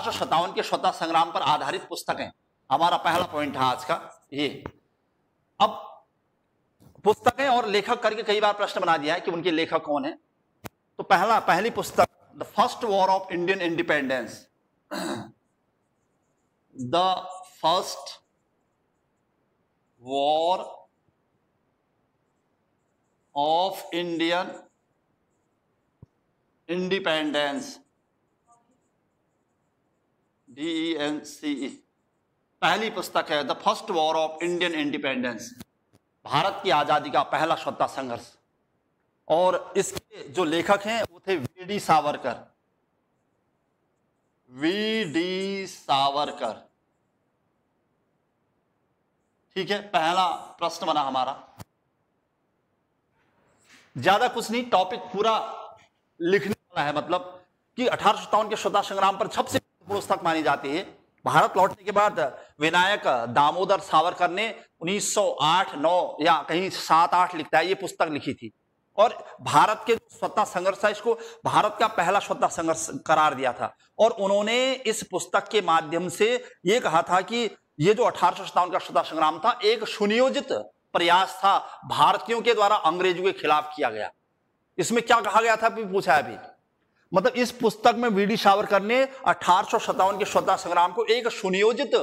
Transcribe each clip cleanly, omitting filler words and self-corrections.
1857 के स्वतंत्रता संग्राम पर आधारित पुस्तकें, हमारा पहला पॉइंट है आज का ये। अब पुस्तकें और लेखक करके कई बार प्रश्न बना दिया है कि उनके लेखक कौन है। तो पहली पुस्तक the first war of Indian independence, the first war of Indian independence, DENCE, पहली पुस्तक है the first war of Indian independence, Bharat की आजादी का पहला स्वतंत्रता संघर्ष। और इसके जो लेखक हैं वो थे वीडी सावरकर, वीडी सावरकर। ठीक है, पहला प्रश्न बना हमारा। ज्यादा कुछ नहीं, टॉपिक पूरा लिखने वाला है, मतलब कि 1857 के स्वतंत्रता संग्राम पर सबसे पुस्तक मानी जाती है। भारत लौटने के बाद विनायक दामोदर सावरकर ने 1908-9 या कहीं 7-8 लिखता है, ये पुस्तक लिखी थी। और भारत के स्वतंत्रता संघर्ष था, इसको भारत का पहला स्वतंत्रता संघर्ष करार दिया था। और उन्होंने इस पुस्तक के माध्यम से ये कहा था कि ये जो 1857 का स्वतंत्रता संग्राम था एक सुनियोजित प्रयास था, भारतीयों के द्वारा अंग्रेजों के खिलाफ किया गया। इसमें क्या कहा गया था अभी पूछा है अभी, मतलब इस पुस्तक में वीडी सावरकर ने 1857 के स्वतंत्रता संग्राम को एक सुनियोजित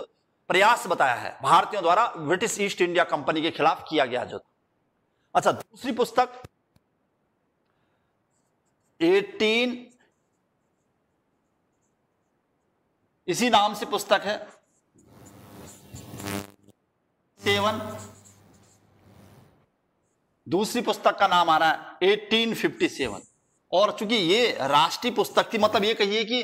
प्रयास बताया है, भारतीयों द्वारा ब्रिटिश ईस्ट इंडिया कंपनी के खिलाफ किया गया जो। अच्छा, दूसरी पुस्तक 18 इसी नाम से पुस्तक है 7। दूसरी पुस्तक का नाम आ रहा है 1857। और चूंकि ये राष्ट्रीय पुस्तक थी, मतलब ये कहिए कि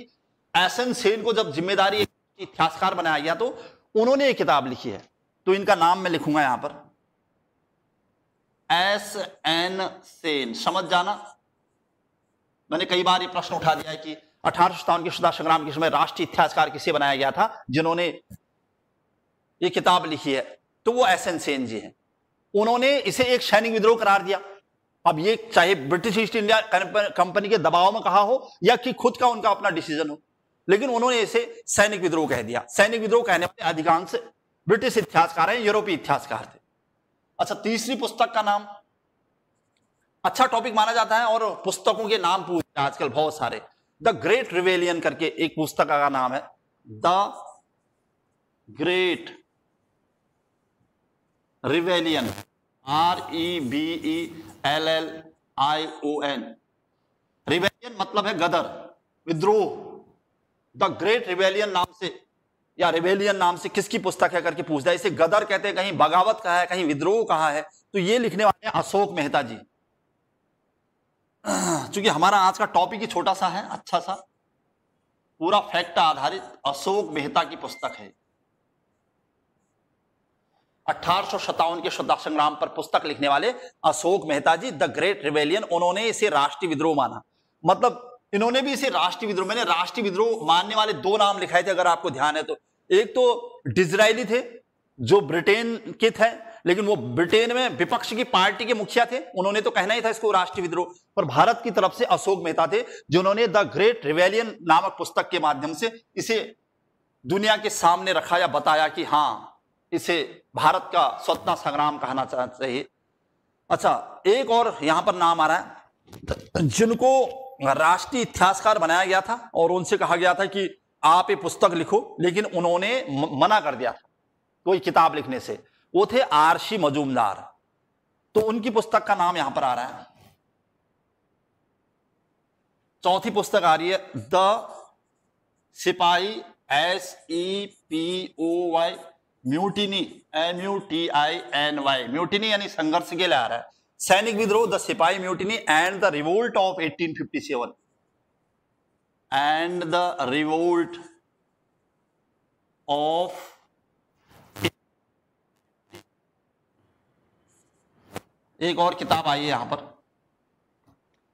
एसएन सेन को जब जिम्मेदारी इतिहासकार बनाया गया तो उन्होंने ये किताब लिखी है। तो इनका नाम मैं लिखूंगा यहां पर, एसएन सेन, समझ जाना। मैंने कई बार ये प्रश्न उठा दिया है कि 1857 के स्वतंत्रता संग्राम के समय राष्ट्रीय इतिहासकार किसे बनाया गया था, जिन्होंने ये किताब लिखी है, तो वो एसएन सेन जी हैं। उन्होंने इसे एक सैनिक विद्रोह करार दिया। अब ये चाहे ब्रिटिश ईस्ट इंडिया कंपनी के दबाव में कहा हो या कि खुद का उनका अपना डिसीजन हो, लेकिन उन्होंने इसे सैनिक विद्रोह कह दिया। सैनिक विद्रोह कहने वाले अधिकांश ब्रिटिश इतिहासकार हैं, यूरोपीय इतिहासकार थे। अच्छा, तीसरी पुस्तक का नाम, अच्छा टॉपिक माना जाता है और पुस्तकों के नाम पूछते हैं आजकल बहुत सारे। द ग्रेट रिवेलियन करके एक पुस्तक का नाम है, the great rebellion, REVELLION। Rebellion मतलब है गदर, विद्रोह। द ग्रेट रिवेलियन नाम से या रिवेलियन नाम से किसकी पुस्तक है करके पूछता है। इसे गदर कहते हैं, कहीं बगावत कहा है, कहीं विद्रोह कहा है। तो ये लिखने वाले हैं अशोक मेहता जी। चूंकि हमारा आज का टॉपिक ही छोटा सा है, अच्छा सा पूरा फैक्ट आधारित अशोक मेहता की पुस्तक है। 1857 के स्वतंत्रता संग्राम पर पुस्तक लिखने वाले अशोक मेहता जी, द ग्रेट रिवेलियन। उन्होंने इसे राष्ट्रीय विद्रोह माना, मतलब इन्होंने भी इसे राष्ट्रीय विद्रोह, मैंने राष्ट्रीय विद्रोह मानने वाले दो नाम लिखाए थे अगर आपको ध्यान है तो। एक तो डिज़रायली थे जो ब्रिटेन के थे, लेकिन वो ब्रिटेन में विपक्ष की पार्टी के मुखिया थे, उन्होंने तो कहना ही था इसको राष्ट्रीय विद्रोह। पर भारत की तरफ से अशोक मेहता थे जिन्होंने द ग्रेट रिवेलियन नामक पुस्तक के माध्यम से इसे दुनिया के सामने रखा या बताया कि हाँ, इसे भारत का स्वतंत्रता संग्राम कहना चाहिए। अच्छा, एक और यहां पर नाम आ रहा है जिनको राष्ट्रीय इतिहासकार बनाया गया था और उनसे कहा गया था कि आप ये पुस्तक लिखो, लेकिन उन्होंने मना कर दिया था कोई किताब लिखने से। वो थे आरसी मजूमदार। तो उनकी पुस्तक का नाम यहां पर आ रहा है। चौथी पुस्तक आ रही है द सिपाही, SEPOY, म्यूटिनी, MUTINY, म्यूटिनी यानी संघर्ष के लिए आ रहा है। सैनिक विद्रोह, the sepoy mutiny and the revolt of 1857, and the revolt of. एक और किताब आई है यहां पर,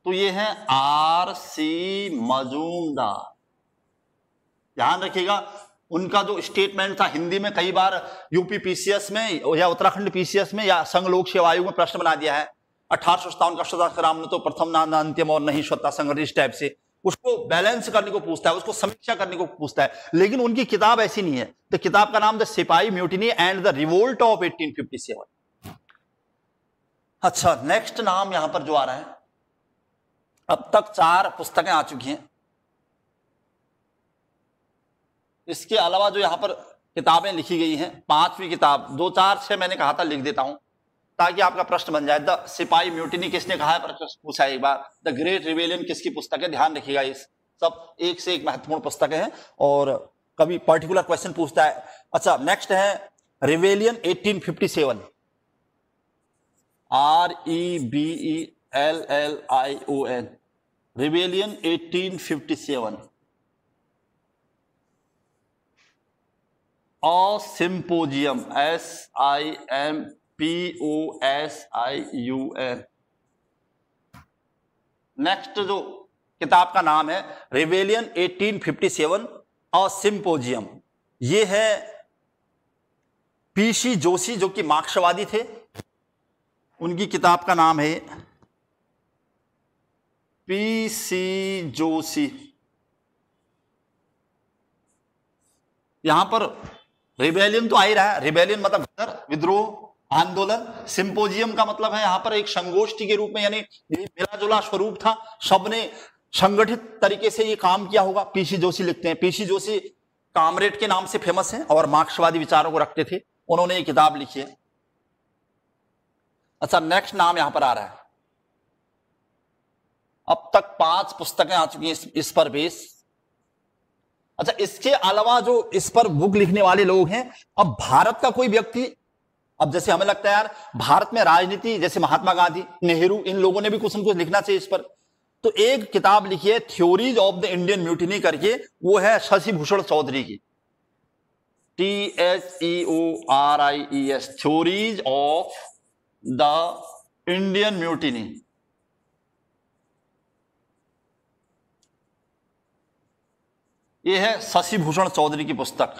तो ये है आरसी मजूमदार। ध्यान रखिएगा, उनका जो स्टेटमेंट था हिंदी में कई बार यूपी पीसीएस में या उत्तराखंड पीसीएस में या संघ लोक सेवा आयोग में प्रश्न बना दिया है। 1857 का स्वतंत्रता संग्राम में तो प्रथम ना अंतिम और नहीं स्वतंत्रता संघर्ष, इस टाइप से उसको बैलेंस करने को पूछता है, उसको समीक्षा करने को पूछता है। लेकिन उनकी किताब ऐसी नहीं है। तो किताब का नाम the sepoy mutiny and the revolt of 1857। अच्छा, नेक्स्ट नाम यहां पर जो आ रहा है, अब तक 4 पुस्तकें आ चुकी हैं। इसके अलावा जो यहां पर किताबें लिखी गई हैं, 5वीं किताब, 2, 4, 6 मैंने कहा था लिख देता हूं ताकि आपका प्रश्न बन जाए। द सिपाही म्यूटिनी किसने कहा है, प्रश्न पूछा एक बार। द ग्रेट रिवेलियन किसकी पुस्तक है, ध्यान रखिएगा, इस सब एक से एक महत्वपूर्ण पुस्तकें हैं और कभी पर्टिकुलर क्वेश्चन पूछता है। अच्छा, नेक्स्ट है rebellion 1857, REBELLION, rebellion 1857। Symposium, SIMPOSIUM। Next जो किताब का नाम है रिवेलियन 1857 और सिंपोजियम, ये है PC जोशी, जो कि मार्क्सवादी थे, उनकी किताब का नाम है PC जोशी। यहां पर रिबेलियन तो आ ही रहा है, रिबेलियन मतलब विद्रोह, आंदोलन। सिंपोजियम का मतलब है यहां पर एक संगोष्ठी के रूप में, यानी मिला जुला स्वरूप था, सबने संगठित तरीके से ये काम किया होगा। PC जोशी लिखते हैं। PC जोशी कामरेड के नाम से फेमस हैं और मार्क्सवादी विचारों को रखते थे, उन्होंने ये किताब लिखी है। अच्छा, नेक्स्ट नाम यहां पर आ रहा है, अब तक 5 पुस्तकें आ चुकी हैं इस पर बेस। अच्छा, इसके अलावा जो इस पर बुक लिखने वाले लोग हैं, अब भारत का कोई व्यक्ति, अब जैसे हमें लगता है यार भारत में राजनीति, जैसे महात्मा गांधी, नेहरू, इन लोगों ने भी कुछ न कुछ लिखना चाहिए इस पर, तो एक किताब लिखी है theories of the Indian mutiny करके, वो है शशि भूषण चौधरी की, THEORIES, theories of the Indian mutiny. ये है शशि भूषण चौधरी की पुस्तक।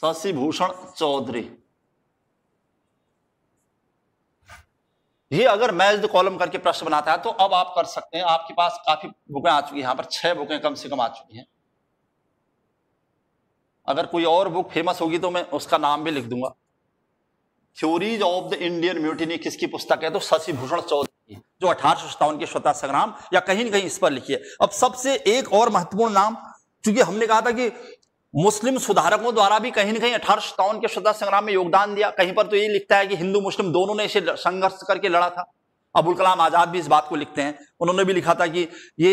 शशि भूषण चौधरी, ये अगर मैच्ड कॉलम करके प्रश्न बनाता है तो अब आप कर सकते हैं। आपके पास काफी बुकें आ चुकी हैं, यहां पर 6 बुकें कम से कम आ चुकी हैं। अगर कोई और बुक फेमस होगी तो मैं उसका नाम भी लिख दूंगा। Theories of the Indian mutiny किसकी पुस्तक है, तो शशि भूषण चौधरी, जो 1857 के स्वतंत्रता संग्राम या कहीं न कहीं इस पर लिखी है। अब सबसे एक और महत्वपूर्ण नाम, क्योंकि हमने कहा था कि मुस्लिम सुधारकों द्वारा भी कहीं न कहीं 1857 के स्वतंत्रता संग्राम में योगदान दिया। कहीं पर तो ये लिखता है कि हिंदू मुस्लिम दोनों ने इसे संघर्ष करके लड़ा था। अबुल कलाम आजाद भी इस बात को लिखते हैं, उन्होंने भी लिखा था कि ये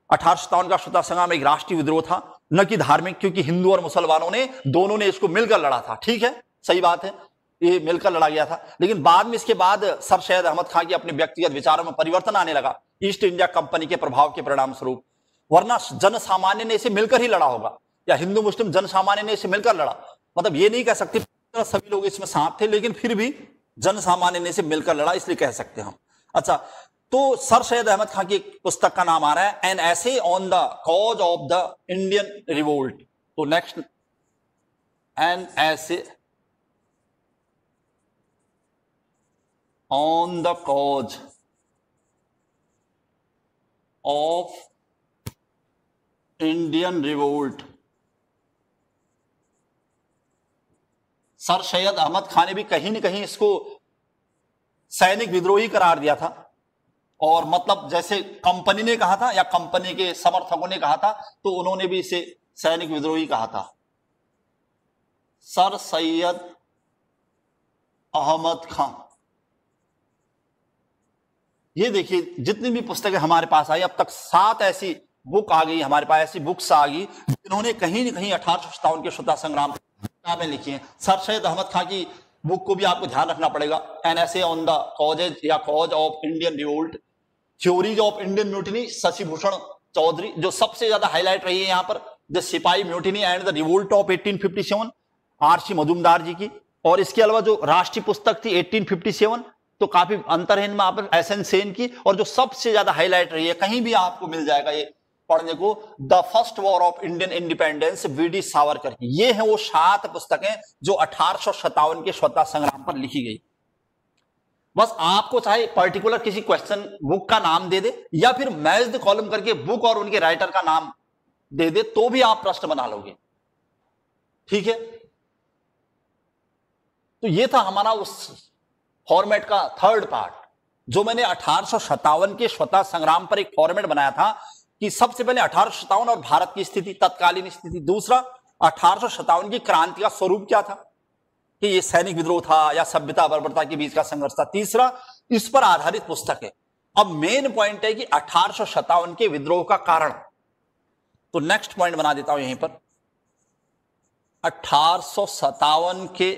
1857 का स्वतंत्रता संग्राम एक राष्ट्रीय विद्रोह था, न कि धार्मिक, क्योंकि हिंदू और मुसलमानों ने दोनों ने इसको मिलकर लड़ा था। ठीक है, सही बात है, ये मिलकर लड़ा गया था। लेकिन बाद में, इसके बाद सर सैयद अहमद खान के अपने व्यक्तिगत विचारों में परिवर्तन आने लगा, ईस्ट इंडिया कंपनी के प्रभाव के परिणाम स्वरूप। वरना जन सामान्य ने इसे मिलकर ही लड़ा होगा, या हिंदू मुस्लिम जन सामान्य ने इसे मिलकर लड़ा। मतलब ये नहीं कह सकते सभी लोग इसमें साथ थे, लेकिन फिर भी जन सामान्य ने इसे मिलकर लड़ा, इसलिए कह सकते हैं हम। अच्छा, तो सर सैयद अहमद खान की पुस्तक का नाम आ रहा है an essay on the cause of the Indian revolt. तो next, an essay on the cause of Indian revolt. Sir Syed Ahmad Khan ने भी कहीं न कहीं इसको सैनिक विद्रोही करार दिया था, और मतलब जैसे कंपनी ने कहा था या कंपनी के समर्थकों ने कहा था, तो उन्होंने भी इसे सैनिक विद्रोही कहा था। सर सैयद अहमद खान, ये देखिए जितनी भी पुस्तकें हमारे पास आई, अब तक 7 ऐसी बुक आ गई हमारे पास, ऐसी बुक्स आ गई जिन्होंने कहीं न कहीं 1857 के स्वतंत्रता संग्राम किताबें लिखी हैं। सर सैयद अहमद खान की बुक को भी आपको ध्यान रखना पड़ेगा, an essay on the causes या cause of Indian revolt, theories of Indian mutiny, Shashi Bhushan Chaudhary. जो सबसे ज्यादा हाईलाइट रही है यहाँ पर, the sepoy mutiny and the revolt of 1857, RC Majumdar ji की। और इसके अलावा जो राष्ट्रीय पुस्तक थी 1857, तो काफी अंतर है इनमें, आप SN सेन की। और जो सबसे ज्यादा हाईलाइट रही है, कहीं भी आपको मिल जाएगा ये पढ़ने को, the first war of Indian independence, VD Savarkar की। ये है वो 7 पुस्तकें जो 1857 के स्वतंत्रता संग्राम पर लिखी गई। बस आपको चाहे पर्टिकुलर किसी क्वेश्चन बुक का नाम दे दे या फिर मैच्ड कॉलम करके बुक और उनके राइटर का नाम दे दे तो भी आप प्रश्न बना लोगे। ठीक है, तो ये था हमारा उस फॉर्मेट का थर्ड पार्ट, जो मैंने 1857 के स्वतंत्रता संग्राम पर एक फॉर्मेट बनाया था कि सबसे पहले 1857 और भारत की स्थिति, तत्कालीन स्थिति। दूसरा, 1857 की क्रांति का स्वरूप क्या था, कि ये सैनिक विद्रोह था या सभ्यता बर्बरता के बीच का संघर्ष था। तीसरा, इस पर आधारित पुस्तक है। अब मेन पॉइंट है कि 1857 के विद्रोह का कारण, तो नेक्स्ट पॉइंट बना देता हूं यहीं पर, 1857 के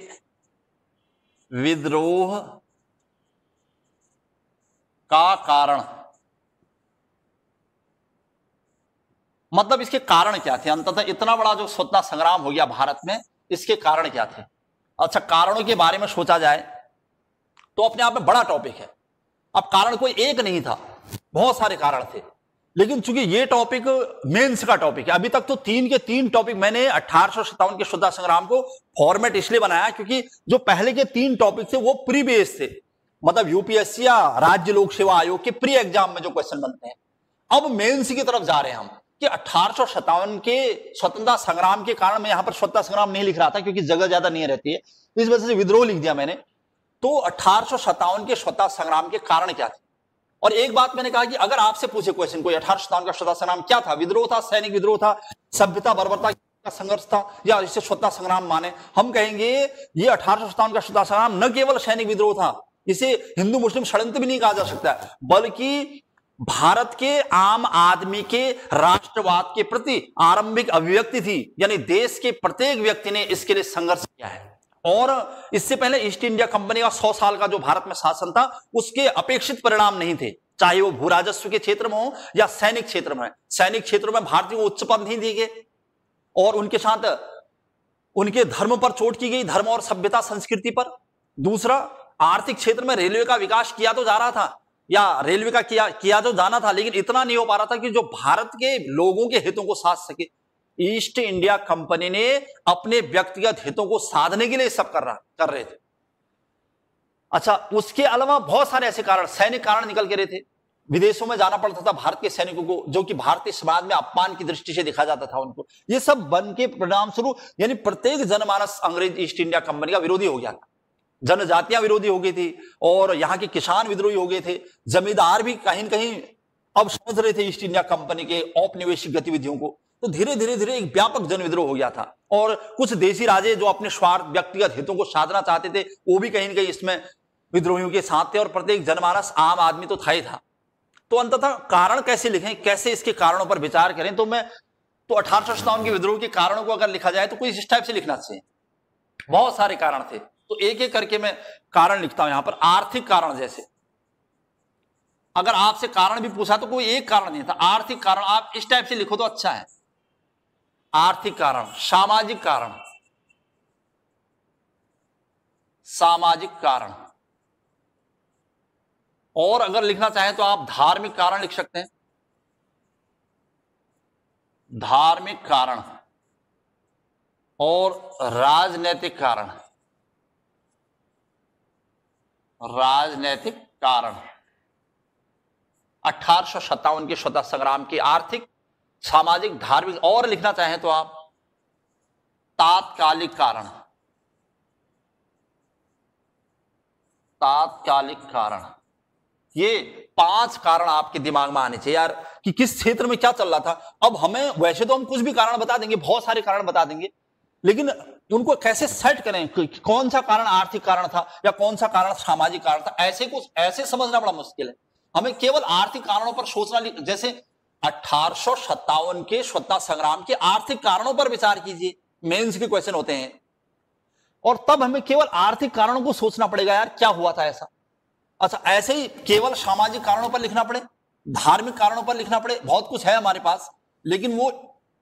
विद्रोह का कारण, मतलब इसके कारण क्या थे, अंततः इतना बड़ा जो स्वतंत्रता संग्राम हो गया भारत में, इसके कारण क्या थे। अच्छा, कारणों के बारे में सोचा जाए तो अपने आप में बड़ा टॉपिक है। अब कारण कोई एक नहीं था, बहुत सारे कारण थे, लेकिन चूंकि ये टॉपिक मेंस का टॉपिक है, अभी तक तो 3 के 3 टॉपिक मैंने 1857 के स्वतंत्रता संग्राम को फॉर्मेट इसलिए बनाया क्योंकि जो पहले के 3 टॉपिक थे वो प्री बेस थे, मतलब यूपीएससी या राज्य लोक सेवा आयोग के प्री एग्जाम में जो क्वेश्चन बनते हैं। अब मेंस की तरफ जा रहे हैं हम कि 1857 के स्वतंत्रता संग्राम के कारण, मैं यहां पर स्वतंत्रता संग्राम नहीं लिख रहा था क्योंकि जगह ज्यादा नहीं रहती है, इस वजह से विद्रोह लिख दिया मैंने। तो 1857 के स्वतंत्रता संग्राम के कारण क्या थे, और एक बात मैंने कहा कि अगर आपसे पूछे क्वेश्चन कोई 1857 का स्वतंत्रता संग्राम क्या था, विद्रोह था, सैनिक विद्रोह था, सभ्यता बर्बरता का संघर्ष था, या इसे स्वतंत्रता संग्राम माने, हम कहेंगे ये 1857 का स्वतंत्रता संग्राम न केवल सैनिक विद्रोह था, इसे हिंदू मुस्लिम षड्यंत्र भी नहीं कहा जा सकता, बल्कि भारत के आम आदमी के राष्ट्रवाद के प्रति आरंभिक अभिव्यक्ति थी, यानी देश के प्रत्येक व्यक्ति ने इसके लिए संघर्ष किया है। और इससे पहले ईस्ट इंडिया कंपनी का 100 साल का जो भारत में शासन था, उसके अपेक्षित परिणाम नहीं थे, चाहे वो भू राजस्व के क्षेत्र में हो या सैनिक क्षेत्र में। सैनिक क्षेत्र में भारतीयों को उच्च पद नहीं दिए गए और उनके साथ उनके धर्म पर चोट की गई, धर्म और सभ्यता संस्कृति पर। दूसरा, आर्थिक क्षेत्र में रेलवे का विकास किया तो जा रहा था, या रेलवे का किया तो जाना था, लेकिन इतना नहीं हो पा रहा था कि जो भारत के लोगों के हितों को साध सके। ईस्ट इंडिया कंपनी ने अपने व्यक्तिगत हितों को साधने के लिए सब कर रहे थे। अच्छा, उसके अलावा बहुत सारे ऐसे कारण, सैनिक कारण निकल के रहे थे, विदेशों में जाना पड़ता था भारत के सैनिकों को, जो कि भारतीय समाज में अपमान की दृष्टि से देखा जाता था उनको। ये सब बन के परिणाम स्वरूप, यानी प्रत्येक जनमानस अंग्रेज ईस्ट इंडिया कंपनी का विरोधी हो गया था। जनजातियां विरोधी हो गई थी और यहाँ के किसान विद्रोही हो गए थे। जमींदार भी कहीं न कहीं अब समझ रहे थे ईस्ट इंडिया कंपनी के औपनिवेशिक गतिविधियों को। तो धीरे धीरे धीरे एक व्यापक जन विद्रोह हो गया था और कुछ देशी राजे जो अपने स्वार्थ, व्यक्तिगत हितों को साधना चाहते थे, वो भी कहीं न कहीं इसमें विद्रोहियों के साथ थे और प्रत्येक जनमानस आम आदमी तो था ही था। तो अंततः कारण कैसे लिखें, कैसे इसके कारणों पर विचार करें, तो 1857 के विद्रोह के कारणों को अगर लिखा जाए तो कुछ इस टाइप से लिखना चाहिए। बहुत सारे कारण थे, तो एक एक करके मैं कारण लिखता हूं यहां पर। आर्थिक कारण, जैसे अगर आपसे कारण भी पूछा तो कोई एक कारण नहीं था, आर्थिक कारण आप इस टाइप से लिखो तो अच्छा है। आर्थिक कारण, सामाजिक कारण, सामाजिक कारण, और अगर लिखना चाहें तो आप धार्मिक कारण लिख सकते हैं, धार्मिक कारण, और राजनैतिक कारण, राजनैतिक कारण। 1857 के स्वतंत्रता संग्राम के आर्थिक, सामाजिक, धार्मिक, और लिखना चाहें तो आप तात्कालिक कारण, तात्कालिक कारण। ये 5 कारण आपके दिमाग में आने चाहिए यार, कि किस क्षेत्र में क्या चल रहा था। अब हमें वैसे तो हम कुछ भी कारण बता देंगे, बहुत सारे कारण बता देंगे, लेकिन उनको कैसे सेट करें, कौन सा कारण आर्थिक कारण था या कौन सा कारण सामाजिक कारण था, ऐसे समझना बड़ा मुश्किल है। हमें केवल आर्थिक कारणों पर सोचना, जैसे 1857 के स्वतंत्रता संग्राम के आर्थिक कारणों पर विचार कीजिए, मेंस के क्वेश्चन होते हैं, और तब हमें केवल आर्थिक कारणों को सोचना पड़ेगा यार क्या हुआ था ऐसा। अच्छा, ऐसे ही केवल सामाजिक कारणों पर लिखना पड़े, धार्मिक कारणों पर लिखना पड़े, बहुत कुछ है हमारे पास, लेकिन वो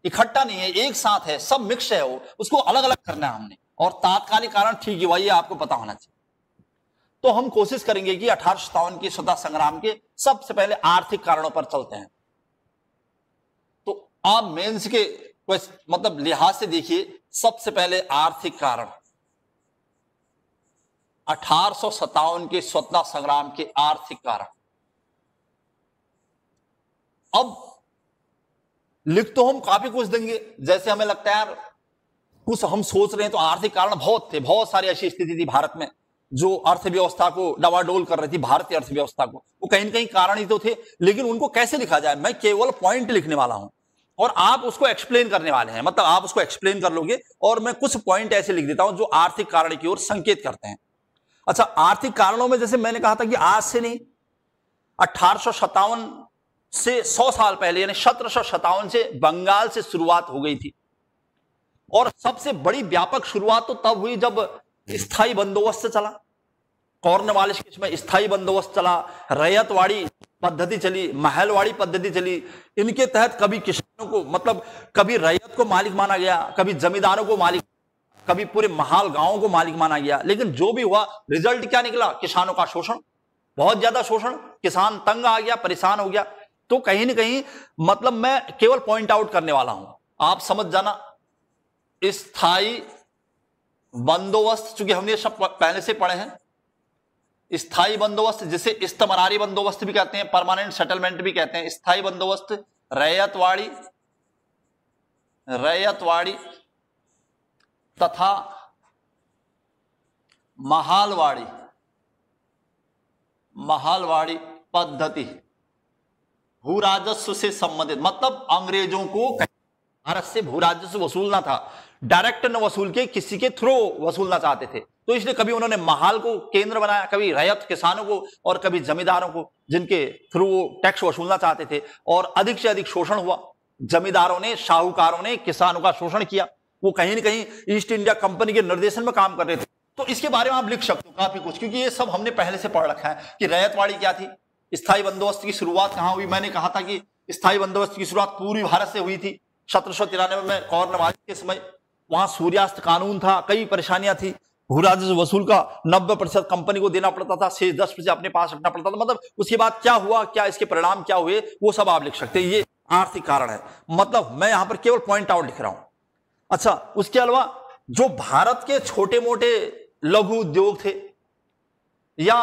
इकट्ठा नहीं है, एक साथ है, सब मिक्स है, वो उसको अलग अलग करना है हमने। और तात्कालिक कारण, ठीक है, वही आपको पता होना चाहिए। तो हम कोशिश करेंगे कि 1857 के स्वतंत्रता संग्राम के सबसे पहले आर्थिक कारणों पर चलते हैं। तो आप मेंस के मतलब लिहाज से देखिए, सबसे पहले आर्थिक कारण, 1857 के स्वतंत्रता संग्राम के आर्थिक कारण। अब लिख तो हम काफी कुछ देंगे, जैसे हमें लगता है यार कुछ हम सोच रहे हैं, तो आर्थिक कारण बहुत थे, बहुत सारी ऐसी स्थिति थी भारत में जो अर्थव्यवस्था को डवाडोल कर रही थी, भारतीय अर्थव्यवस्था को। वो कहीं न कहीं कारण ही तो थे, लेकिन उनको कैसे लिखा जाए, मैं केवल पॉइंट लिखने वाला हूं और आप उसको एक्सप्लेन करने वाले हैं, मतलब आप उसको एक्सप्लेन कर लोगे और मैं कुछ पॉइंट ऐसे लिख देता हूं जो आर्थिक कारण की ओर संकेत करते हैं। अच्छा, आर्थिक कारणों में जैसे मैंने कहा था कि आज से नहीं, 1857 से 100 साल पहले यानी 1757 से बंगाल से शुरुआत हो गई थी। और सबसे बड़ी व्यापक शुरुआत तो तब हुई जब स्थायी बंदोबस्त चला, कॉर्नवालिस केस में स्थायी बंदोबस्त चला, रैयतवाड़ी पद्धति चली, महलवाड़ी पद्धति चली। इनके तहत कभी किसानों को, मतलब कभी रैयत को मालिक माना गया, कभी जमींदारों को मालिक, कभी पूरे महाल गांवों को मालिक माना गया। लेकिन जो भी हुआ, रिजल्ट क्या निकला? किसानों का शोषण, बहुत ज्यादा शोषण, किसान तंग आ गया, परेशान हो गया। तो कहीं ना कहीं, मतलब मैं केवल पॉइंट आउट करने वाला हूं, आप समझ जाना। स्थायी बंदोबस्त, चूंकि हमने सब पहले से पढ़े हैं, स्थायी बंदोबस्त जिसे इस्तमरारी बंदोबस्त भी कहते हैं, परमानेंट सेटलमेंट भी कहते हैं। स्थायी बंदोबस्त, रैयतवाड़ी तथा महालवाड़ी पद्धति भू राजस्व से संबंधित, मतलब अंग्रेजों को भारत से भू राजस्व वसूलना था, डायरेक्ट न वसूल के किसी के थ्रू वसूलना चाहते थे। तो इसलिए कभी उन्होंने महाल को केंद्र बनाया, कभी रैयत किसानों को और कभी जमींदारों को, जिनके थ्रू वो टैक्स वसूलना चाहते थे। और अधिक से अधिक शोषण हुआ, जमींदारों ने, शाहूकारों ने किसानों का शोषण किया। वो कहीं ना कहीं ईस्ट इंडिया कंपनी के निर्देशन में काम कर रहे थे। तो इसके बारे में आप लिख सकते हो काफी कुछ, क्योंकि ये सब हमने पहले से पढ़ रखा है कि रैयतवाड़ी क्या थी, स्थायी बंदोबस्त की शुरुआत कहां हुई। मैंने कहा था कि स्थायी बंदोबस्त की शुरुआत पूर्वी भारत से हुई थी 1793 में, कॉर्नवालिस के समय। वहां सूर्यास्त कानून था, कई परेशानियां थी, भू राजस्व वसूल का 90% कंपनी को देना पड़ता था, शेष 10% अपने पास रखना पड़ता था। मतलब उसके बाद क्या हुआ, क्या इसके परिणाम क्या हुए, वो सब आप लिख सकते हैं। ये आर्थिक कारण है, मतलब मैं यहां पर केवल पॉइंट आउट लिख रहा हूं। अच्छा, उसके अलावा जो भारत के छोटे मोटे लघु उद्योग थे या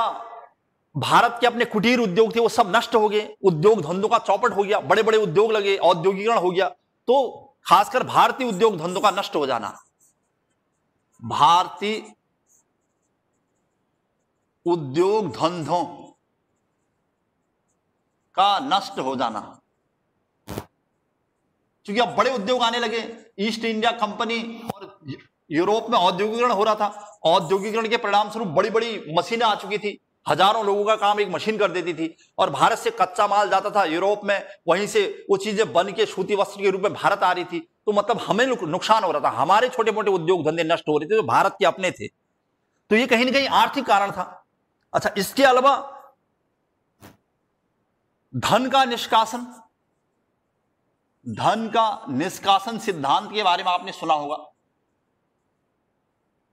भारत के अपने कुटीर उद्योग थे, वो सब नष्ट हो गए। उद्योग धंधों का चौपट हो गया, बड़े बड़े उद्योग लगे, औद्योगिकरण हो गया। तो खासकर भारतीय उद्योग धंधों का नष्ट हो जाना, भारतीय उद्योग धंधों का नष्ट हो जाना, क्योंकि अब बड़े उद्योग आने लगे। ईस्ट इंडिया कंपनी और यूरोप में औद्योगिकरण हो रहा था। औद्योगिकरण के परिणाम स्वरूप बड़ी बड़ी मशीनें आ चुकी थी, हजारों लोगों का काम एक मशीन कर देती थी। और भारत से कच्चा माल जाता था यूरोप में, वहीं से वो चीजें बन के सूती वस्त्र के रूप में भारत आ रही थी। तो मतलब हमें नुकसान हो रहा था, हमारे छोटे मोटे उद्योग धंधे नष्ट हो रहे थे जो भारत के अपने थे। तो ये कहीं ना कहीं आर्थिक कारण था। अच्छा, इसके अलावा धन का निष्कासन सिद्धांत के बारे में आपने सुना होगा,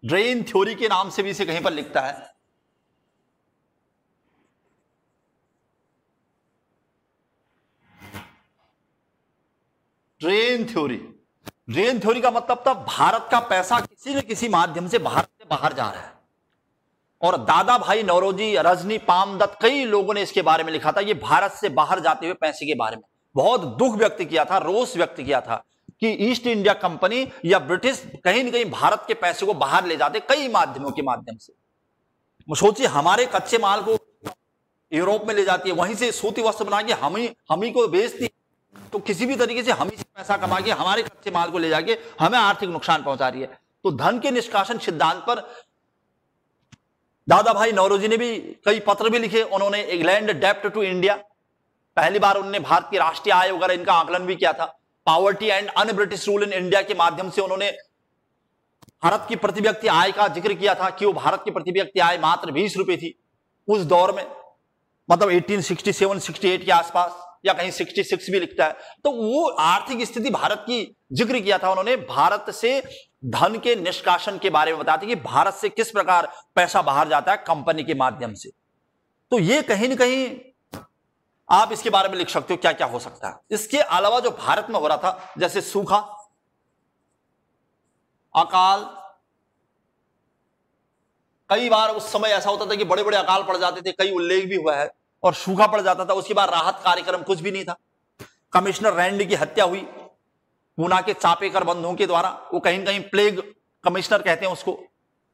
ड्रेन थ्योरी के नाम से भी इसे कहीं पर लिखता है। ड्रेन थ्योरी का मतलब था भारत का पैसा किसी न किसी माध्यम से भारत से बाहर जा रहा है। और दादा भाई नौरोजी, रजनी पामदत्त, कई लोगों ने इसके बारे में लिखा था। ये भारत से बाहर जाते हुए पैसे के बारे में बहुत दुख व्यक्त किया था, रोष व्यक्त किया था कि ईस्ट इंडिया कंपनी या ब्रिटिश कहीं न कहीं भारत के पैसे को बाहर ले जाते कई माध्यमों के माध्यम से। सोचिए, हमारे कच्चे माल को यूरोप में ले जाती है, वहीं से सूती वस्त्र बना के हम ही को बेचती, तो किसी भी तरीके से हम ही से पैसा कमा के हमारे कच्चे माल को ले जाके हमें आर्थिक नुकसान पहुंचा रही है। तो धन के निष्कासन सिद्धांत पर दादा भाई नौरोजी ने भी कई पत्र भी लिखे। उन्होंने इंग्लैंड डेप्ट टू इंडिया, पहली बार उन्होंने भारत की राष्ट्रीय आय वगैरह इनका आकलन भी किया था। Poverty and un British rule in India के माध्यम से उन्होंने भारत की प्रति व्यक्ति आय का जिक्र किया था कि वो भारत की प्रति व्यक्ति आय मात्र 20 रुपए थी उस दौर में, मतलब 1867-68 के आसपास, या कहीं 66 भी लिखता है। तो वो आर्थिक स्थिति भारत की जिक्र किया था उन्होंने। भारत से धन के निष्कासन के बारे में बताते कि भारत से किस प्रकार पैसा बाहर जाता है कंपनी के माध्यम से। तो ये कहीं ना कहीं आप इसके बारे में लिख सकते हो क्या क्या हो सकता है। इसके अलावा जो भारत में हो रहा था, जैसे सूखा, अकाल, कई बार उस समय ऐसा होता था कि बड़े बड़े अकाल पड़ जाते थे, कई उल्लेख भी हुआ है, और सूखा पड़ जाता था, उसके बाद राहत कार्यक्रम कुछ भी नहीं था। कमिश्नर रैंडी की हत्या हुई पूना के चापेकर बंधुओं के द्वारा, वो कहीं न कहीं प्लेग कमिश्नर कहते हैं उसको,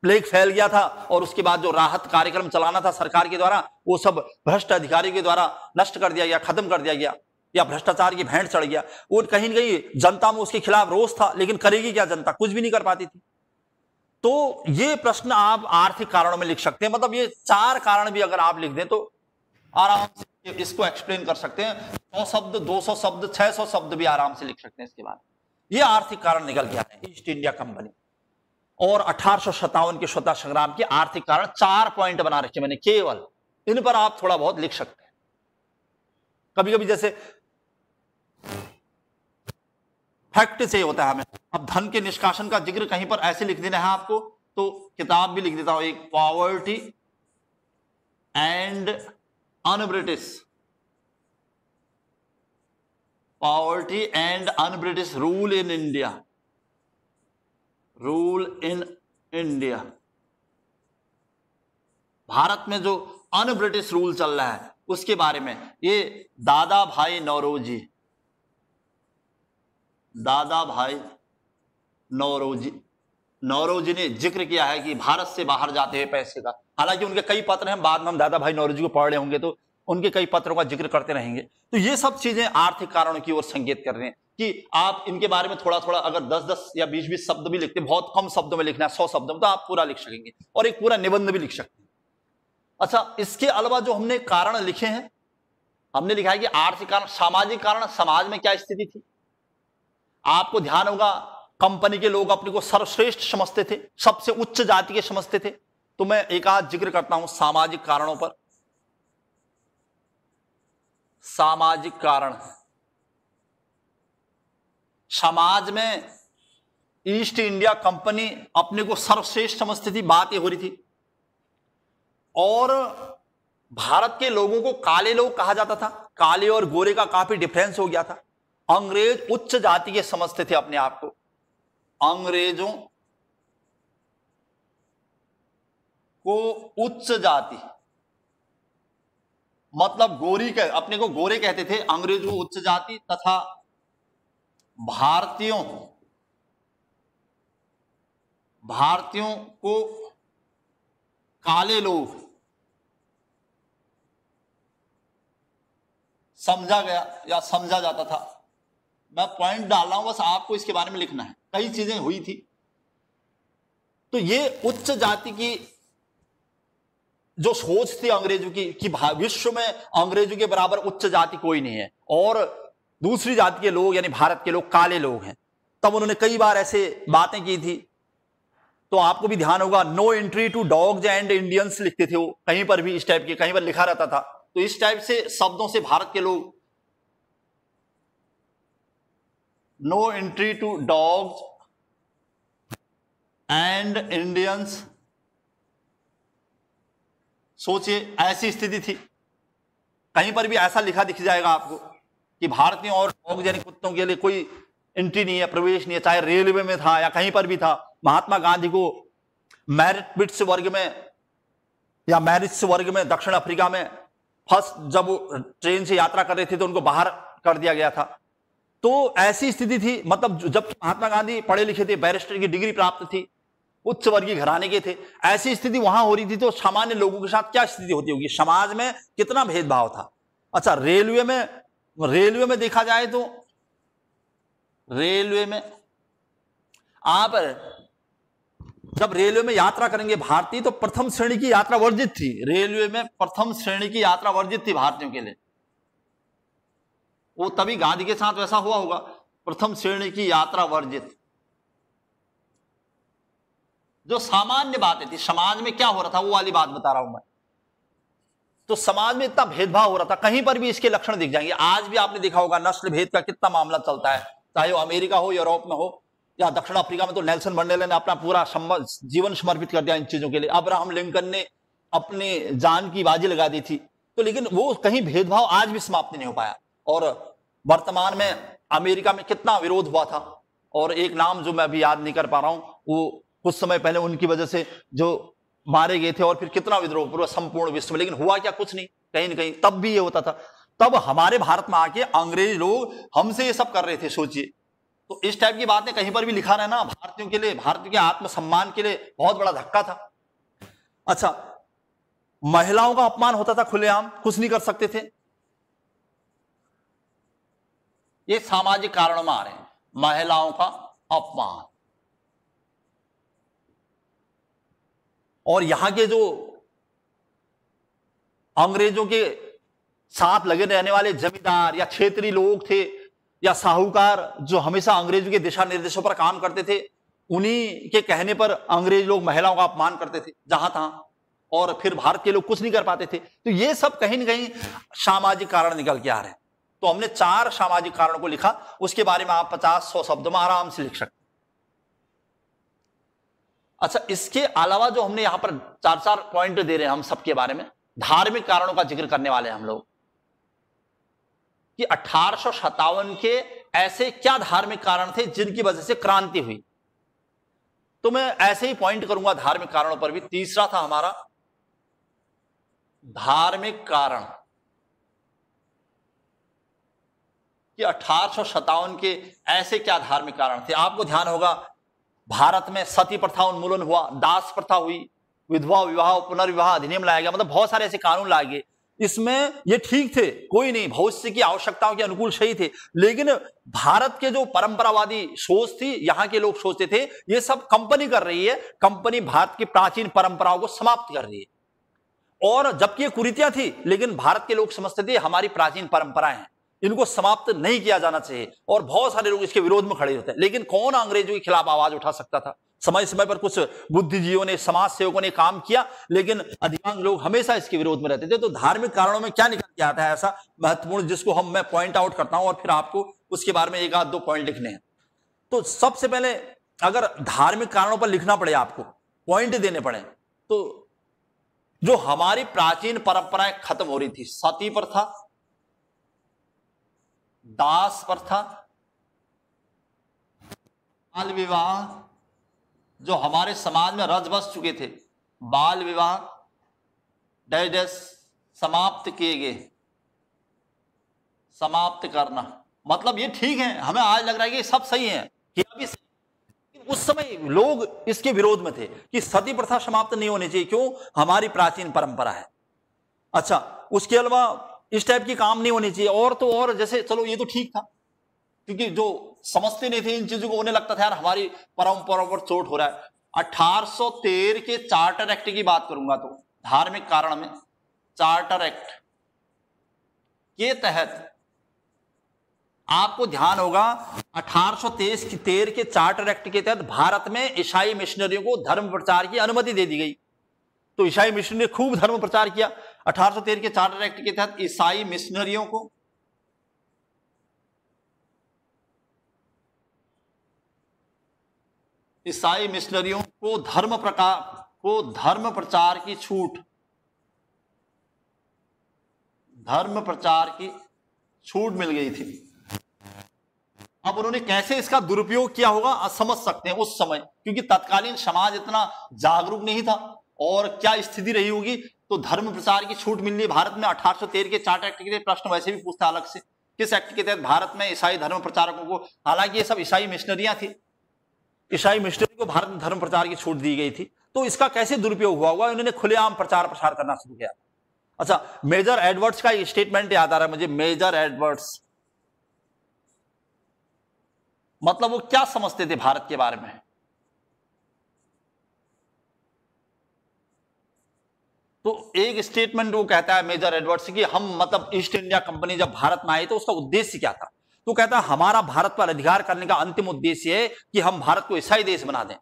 प्लेग फैल गया था, और उसके बाद जो राहत कार्यक्रम चलाना था सरकार के द्वारा वो सब भ्रष्ट अधिकारियों के द्वारा नष्ट कर दिया गया, खत्म कर दिया गया, या भ्रष्टाचार की भेंट चढ़ गया। वो कहीं न कहीं जनता में उसके खिलाफ रोष था, लेकिन करेगी क्या जनता, कुछ भी नहीं कर पाती थी। तो ये प्रश्न आप आर्थिक कारणों में लिख सकते हैं, मतलब ये 4 कारण भी अगर आप लिख दें तो आराम से इसको एक्सप्लेन कर सकते हैं। 100 शब्द, 200 शब्द, 600 शब्द भी आराम से लिख सकते हैं इसके बाद। ये आर्थिक कारण निकल गया है ईस्ट इंडिया कंपनी और 1857 के स्वतंत्रता संग्राम के आर्थिक कारण। 4 पॉइंट बना रखे मैंने केवल, इन पर आप थोड़ा बहुत लिख सकते हैं। कभी कभी जैसे फैक्ट से होता है हमें, अब धन के निष्कासन का जिक्र कहीं पर ऐसे लिख देना है आपको, तो किताब भी लिख देता हूं एक, poverty and un-British rule in India. Bharat में जो अन ब्रिटिश रूल चल रहा है उसके बारे में ये दादा भाई नौरोजी ने जिक्र किया है कि भारत से बाहर जाते हैं पैसे का। हालांकि उनके कई पत्र हैं, बाद में हम दादा भाई नौरोजी को पढ़ रहे होंगे तो उनके कई पत्रों का जिक्र करते रहेंगे। तो ये सब चीजें आर्थिक कारणों की ओर संकेत कर रहे हैं कि आप इनके बारे में थोड़ा थोड़ा अगर 10-10 या 20-20 शब्द भी लिखते, बहुत कम शब्दों में लिखना है, 100 शब्दों में, तो आप पूरा लिख सकेंगे और एक पूरा निबंध भी लिख सकते हैं। अच्छा, इसके अलावा जो हमने कारण लिखे हैं, हमने लिखा है कि आर्थिक कारण, सामाजिक कारण, समाज में क्या स्थिति थी। आपको ध्यान होगा कंपनी के लोग अपने को सर्वश्रेष्ठ समझते थे, सबसे उच्च जाति के समझते थे। तो मैं एक आध जिक्र करता हूं सामाजिक कारणों पर। सामाजिक कारण, समाज में ईस्ट इंडिया कंपनी अपने को सर्वश्रेष्ठ समझती थी, बात ये हो रही थी। और भारत के लोगों को काले लोग कहा जाता था, काले और गोरे का काफी डिफरेंस हो गया था। अंग्रेज उच्च जाति के समझते थे अपने आप को, अंग्रेजों को उच्च जाति, मतलब गोरी के अपने को गोरे कहते थे, अंग्रेजों को उच्च जाति, तथा भारतीयों को काले लोग समझा गया या समझा जाता था। मैं पॉइंट डाल रहा हूं, बस आपको इसके बारे में लिखना है। कई चीजें हुई थी। तो ये उच्च जाति की जो सोच थी अंग्रेजों की कि विश्व में अंग्रेजों के बराबर उच्च जाति कोई नहीं है और दूसरी जाति के लोग यानी भारत के लोग काले लोग हैं। तब उन्होंने कई बार ऐसे बातें की थी। तो आपको भी ध्यान होगा, no entry to dogs and Indians लिखते थे वो, कहीं पर भी इस टाइप के कहीं पर लिखा रहता था। तो इस टाइप से शब्दों से भारत के लोग, no entry to dogs and Indians, सोचिए ऐसी स्थिति थी। कहीं पर भी ऐसा लिखा दिख जाएगा आपको कि भारतीयों और डॉग यानी कुत्तों के लिए कोई एंट्री नहीं है, प्रवेश नहीं है, चाहे रेलवे में था या कहीं पर भी था। महात्मा गांधी को मेरिट वर्ग में या मेरिट्स वर्ग में दक्षिण अफ्रीका में फर्स्ट जब वो ट्रेन से यात्रा कर रहे थे तो उनको बाहर कर दिया गया था। तो ऐसी स्थिति थी, मतलब जब महात्मा गांधी पढ़े लिखे थे, बैरिस्टर की डिग्री प्राप्त थी, उच्च वर्गीय घराने के थे, ऐसी स्थिति वहां हो रही थी। तो सामान्य लोगों के साथ क्या स्थिति होती होगी, समाज में कितना भेदभाव था। अच्छा, रेलवे में देखा जाए तो रेलवे में आप जब रेलवे में यात्रा करेंगे भारतीय, तो प्रथम श्रेणी की यात्रा वर्जित थी। रेलवे में प्रथम श्रेणी की यात्रा वर्जित थी भारतीयों के लिए। वो तभी गांधी के साथ वैसा हुआ होगा, प्रथम श्रेणी की यात्रा वर्जित। जो सामान्य बातें थी, समाज में क्या हो रहा था वो वाली बात बता रहा हूं मैं। तो समाज में इतना भेदभाव हो रहा था, कहीं पर भी इसके लक्षण दिख जाएंगे। आज भी आपने देखा होगा नस्ल भेद का कितना मामला चलता है, चाहे वो अमेरिका हो, यूरोप में हो या दक्षिण अफ्रीका में। तो नेल्सन मंडेला ने अपना पूरा जीवन समर्पित कर दिया इन चीजों के लिए। अब्राहम लिंकन ने अपने जान की बाजी लगा दी थी। तो लेकिन वो कहीं भेदभाव आज भी समाप्त नहीं हो पाया। और वर्तमान में अमेरिका में कितना विरोध हुआ था, और एक नाम जो मैं अभी याद नहीं कर पा रहा हूं, वो कुछ समय पहले उनकी वजह से जो मारे गए थे और फिर कितना विद्रोह पूरा संपूर्ण विश्व में, लेकिन हुआ क्या, कुछ नहीं। कहीं ना कहीं तब भी ये होता था, तब हमारे भारत में आके अंग्रेज लोग हमसे ये सब कर रहे थे, सोचिए। तो इस टाइप की बातें कहीं पर भी लिखा रहना भारतीयों के लिए, भारतीयों के आत्मसम्मान के लिए बहुत बड़ा धक्का था। अच्छा, महिलाओं का अपमान होता था खुलेआम, कुछ नहीं कर सकते थे। ये सामाजिक कारणों में आ रहे हैं, महिलाओं का अपमान। और यहां के जो अंग्रेजों के साथ लगे रहने वाले जमींदार या क्षेत्रीय लोग थे या साहूकार, जो हमेशा अंग्रेजों के दिशा निर्देशों पर काम करते थे, उन्हीं के कहने पर अंग्रेज लोग महिलाओं का अपमान करते थे जहां तहां, और फिर भारत के लोग कुछ नहीं कर पाते थे। तो ये सब कहीं ना कहीं सामाजिक कारण निकल के आ रहे हैं। तो हमने 4 सामाजिक कारणों को लिखा, उसके बारे में आप 50-100 शब्दों में आराम से लिख सकते। अच्छा, इसके अलावा जो हमने यहां पर 4-4 पॉइंट दे रहे हैं हम सबके बारे में, धार्मिक कारणों का जिक्र करने वाले हैं हम लोग कि 1857 के ऐसे क्या धार्मिक कारण थे जिनकी वजह से क्रांति हुई। तो मैं ऐसे ही पॉइंट करूंगा धार्मिक कारणों पर भी। तीसरा था हमारा धार्मिक कारण कि 1857 के ऐसे क्या धार्मिक कारण थे। आपको ध्यान होगा भारत में सती प्रथा उन्मूलन हुआ, दास प्रथा हुई, विधवा विवाह पुनर्विवाह अधिनियम लाया गया, मतलब बहुत सारे ऐसे कानून लाए गए। इसमें ये ठीक थे, कोई नहीं, भविष्य की आवश्यकताओं के अनुकूल सही थे, लेकिन भारत के जो परंपरावादी सोच थी, यहां के लोग सोचते थे ये सब कंपनी कर रही है, कंपनी भारत की प्राचीन परंपराओं को समाप्त कर रही है। और जबकि ये कुरीतियां थी, लेकिन भारत के लोग समझते थे हमारी प्राचीन परंपराएं हैं, इनको समाप्त नहीं किया जाना चाहिए, और बहुत सारे लोग इसके विरोध में खड़े होते हैं। लेकिन कौन अंग्रेजों के खिलाफ आवाज उठा सकता था? समय समय पर कुछ बुद्धिजीवियों ने, समाज सेवकों ने काम किया, लेकिन अधिकांश लोग हमेशा इसके विरोध में रहते थे। तो धार्मिक कारणों में क्या निकल के आता है ऐसा महत्वपूर्ण, जिसको मैं पॉइंट आउट करता हूं और फिर आपको उसके बारे में 1-2 पॉइंट लिखने हैं। तो सबसे पहले अगर धार्मिक कारणों पर लिखना पड़े, आपको पॉइंट देने पड़े, तो जो हमारी प्राचीन परंपराएं खत्म हो रही थी, सती प्रथा, दास प्रथा, बाल विवाह, जो हमारे समाज में रच बस चुके थे, बाल विवाह डैश डैश समाप्त किए गए। समाप्त करना मतलब ये ठीक है, हमें आज लग रहा है कि सब सही है, किया भी सही। उस समय लोग इसके विरोध में थे कि सती प्रथा समाप्त नहीं होनी चाहिए, क्यों? हमारी प्राचीन परंपरा है। अच्छा, उसके अलावा इस टाइप की काम नहीं होनी चाहिए। और तो और, जैसे चलो ये तो ठीक था, क्योंकि जो समझते नहीं थे इन चीजों को, उन्हें लगता था यार हमारी परंपरा पर चोट हो रहा है। 1813 के चार्टर एक्ट की बात करूंगा तो धार्मिक कारण में, चार्टर एक्ट के तहत आपको ध्यान होगा 1813 के चार्टर एक्ट के तहत भारत में ईसाई मिशनरियों को धर्म प्रचार की अनुमति दे दी गई। तो ईसाई मिशनरी ने खूब धर्म प्रचार किया। 1813 के चार्टर एक्ट के तहत ईसाई मिशनरियों को धर्म प्रचार की छूट मिल गई थी। अब उन्होंने कैसे इसका दुरुपयोग किया होगा समझ सकते हैं उस समय, क्योंकि तत्कालीन समाज इतना जागरूक नहीं था, और क्या स्थिति रही होगी। तो धर्म प्रचार की छूट मिल रही भारत में 1813 के चार्टर एक्ट के तहत। प्रश्न वैसे भी पूछता अलग से, किस एक्ट के तहत भारत में ईसाई धर्म प्रचारकों को, हालांकि ये सब ईसाई मिशनरियां थी, ईसाई मिशनरी को भारत में धर्म प्रचार की छूट दी गई थी। तो इसका कैसे दुरुपयोग हुआ होगा? इन्होंने खुलेआम प्रचार प्रसार करना शुरू किया। अच्छा, मेजर एडवर्ड्स का स्टेटमेंट याद आ रहा है मुझे। मेजर एडवर्ड्स मतलब वो क्या समझते थे भारत के बारे में? तो एक स्टेटमेंट वो कहता है मेजर एडवर्ड्स कि हम, मतलब ईस्ट इंडिया कंपनी जब भारत में आई तो उसका उद्देश्य क्या था? तो कहता है हमारा भारत पर अधिकार करने का अंतिम उद्देश्य है कि हम भारत को ईसाई देश बना दें।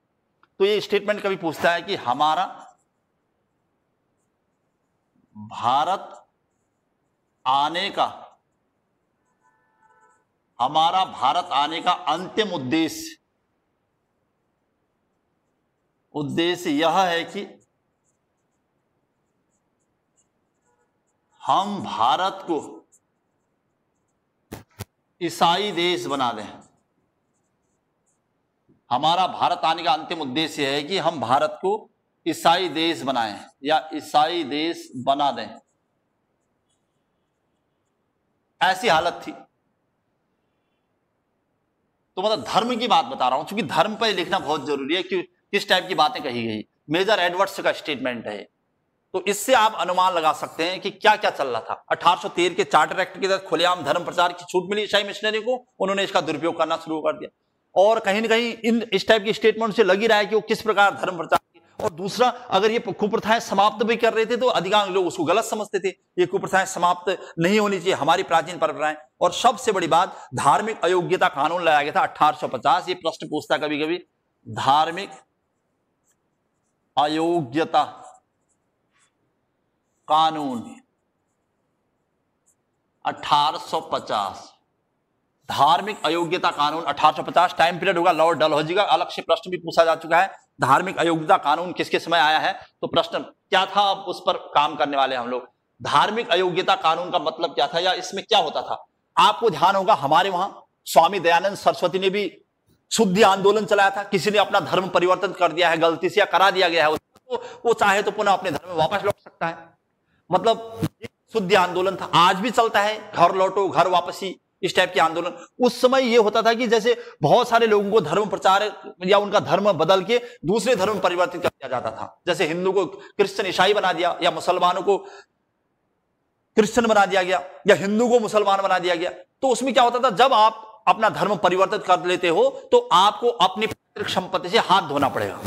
तो ये स्टेटमेंट कभी पूछता है कि हमारा भारत आने का अंतिम उद्देश्य यह है कि हम भारत को ईसाई देश बना दें। हमारा भारत आने का अंतिम उद्देश्य है कि हम भारत को ईसाई देश बनाएं या ईसाई देश बना दें, ऐसी हालत थी। तो मतलब धर्म की बात बता रहा हूं, क्योंकि धर्म पर लिखना बहुत जरूरी है कि किस टाइप की बातें कही गई। मेजर एडवर्ड्स का स्टेटमेंट है, तो इससे आप अनुमान लगा सकते हैं कि क्या क्या चल रहा था। 1813 के चार्टर एक्ट के तहत खुलेआम धर्म प्रचार की छूट मिली ईसाई मिशनरी को, उन्होंने इसका दुरुपयोग करना शुरू कर दिया। और कहीं ना कहीं इस टाइप की स्टेटमेंट से लग ही रहा है कि वो किस प्रकार धर्म प्रचार की। और दूसरा, अगर ये कुप्रथाएं समाप्त भी कर रहे थे तो अधिकांश लोग उसको गलत समझते थे, ये कुप्रथाएं समाप्त नहीं होनी चाहिए, हमारी प्राचीन परंपराएं। और सबसे बड़ी बात, धार्मिक अयोग्यता कानून लाया गया था 1850। ये प्रश्न पूछता कभी कभी, धार्मिक अयोग्यता कानून 1850, धार्मिक अयोग्यता कानून 1850 टाइम पीरियड होगा लॉर्ड डलहौजी का। अलग से प्रश्न भी पूछा जा चुका है, धार्मिक अयोग्यता कानून किसके समय आया है, तो प्रश्न क्या था, अब उस पर काम करने वाले हम लोग। धार्मिक अयोग्यता कानून का मतलब क्या था या इसमें क्या होता था। आपको ध्यान होगा हमारे वहां स्वामी दयानंद सरस्वती ने भी शुद्धि आंदोलन चलाया था। किसी ने अपना धर्म परिवर्तन कर दिया है गलती से या करा दिया गया है, तो वो चाहे तो पुनः अपने धर्म में वापस लौट सकता है। मतलब शुद्धि आंदोलन था, आज भी चलता है, घर लौटो घर वापसी, इस टाइप के आंदोलन। उस समय ये होता था कि जैसे बहुत सारे लोगों को धर्म प्रचार या उनका धर्म बदल के दूसरे धर्म परिवर्तित कर दिया जाता था। जैसे हिंदू को क्रिश्चियन ईसाई बना दिया, या मुसलमानों को क्रिश्चियन बना दिया गया, या हिंदू को मुसलमान बना दिया गया। तो उसमें क्या होता था, जब आप अपना धर्म परिवर्तित कर लेते हो तो आपको अपनी पैतृक संपत्ति से हाथ धोना पड़ेगा।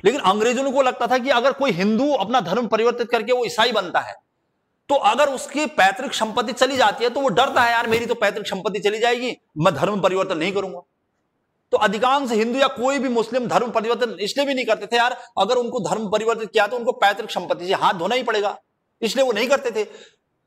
लेकिन अंग्रेजों को लगता था कि अगर कोई हिंदू अपना धर्म परिवर्तित करके वो ईसाई बनता है, तो अगर उसकी पैतृक संपत्ति चली जाती है तो वो डरता है, यार मेरी तो पैतृक संपत्ति चली जाएगी, मैं धर्म परिवर्तन नहीं करूंगा। तो अधिकांश हिंदू या कोई भी मुस्लिम धर्म परिवर्तन इसलिए भी नहीं करते थे, यार अगर उनको धर्म परिवर्तित किया तो उनको पैतृक संपत्ति से हाथ धोना ही पड़ेगा, इसलिए वो नहीं करते थे।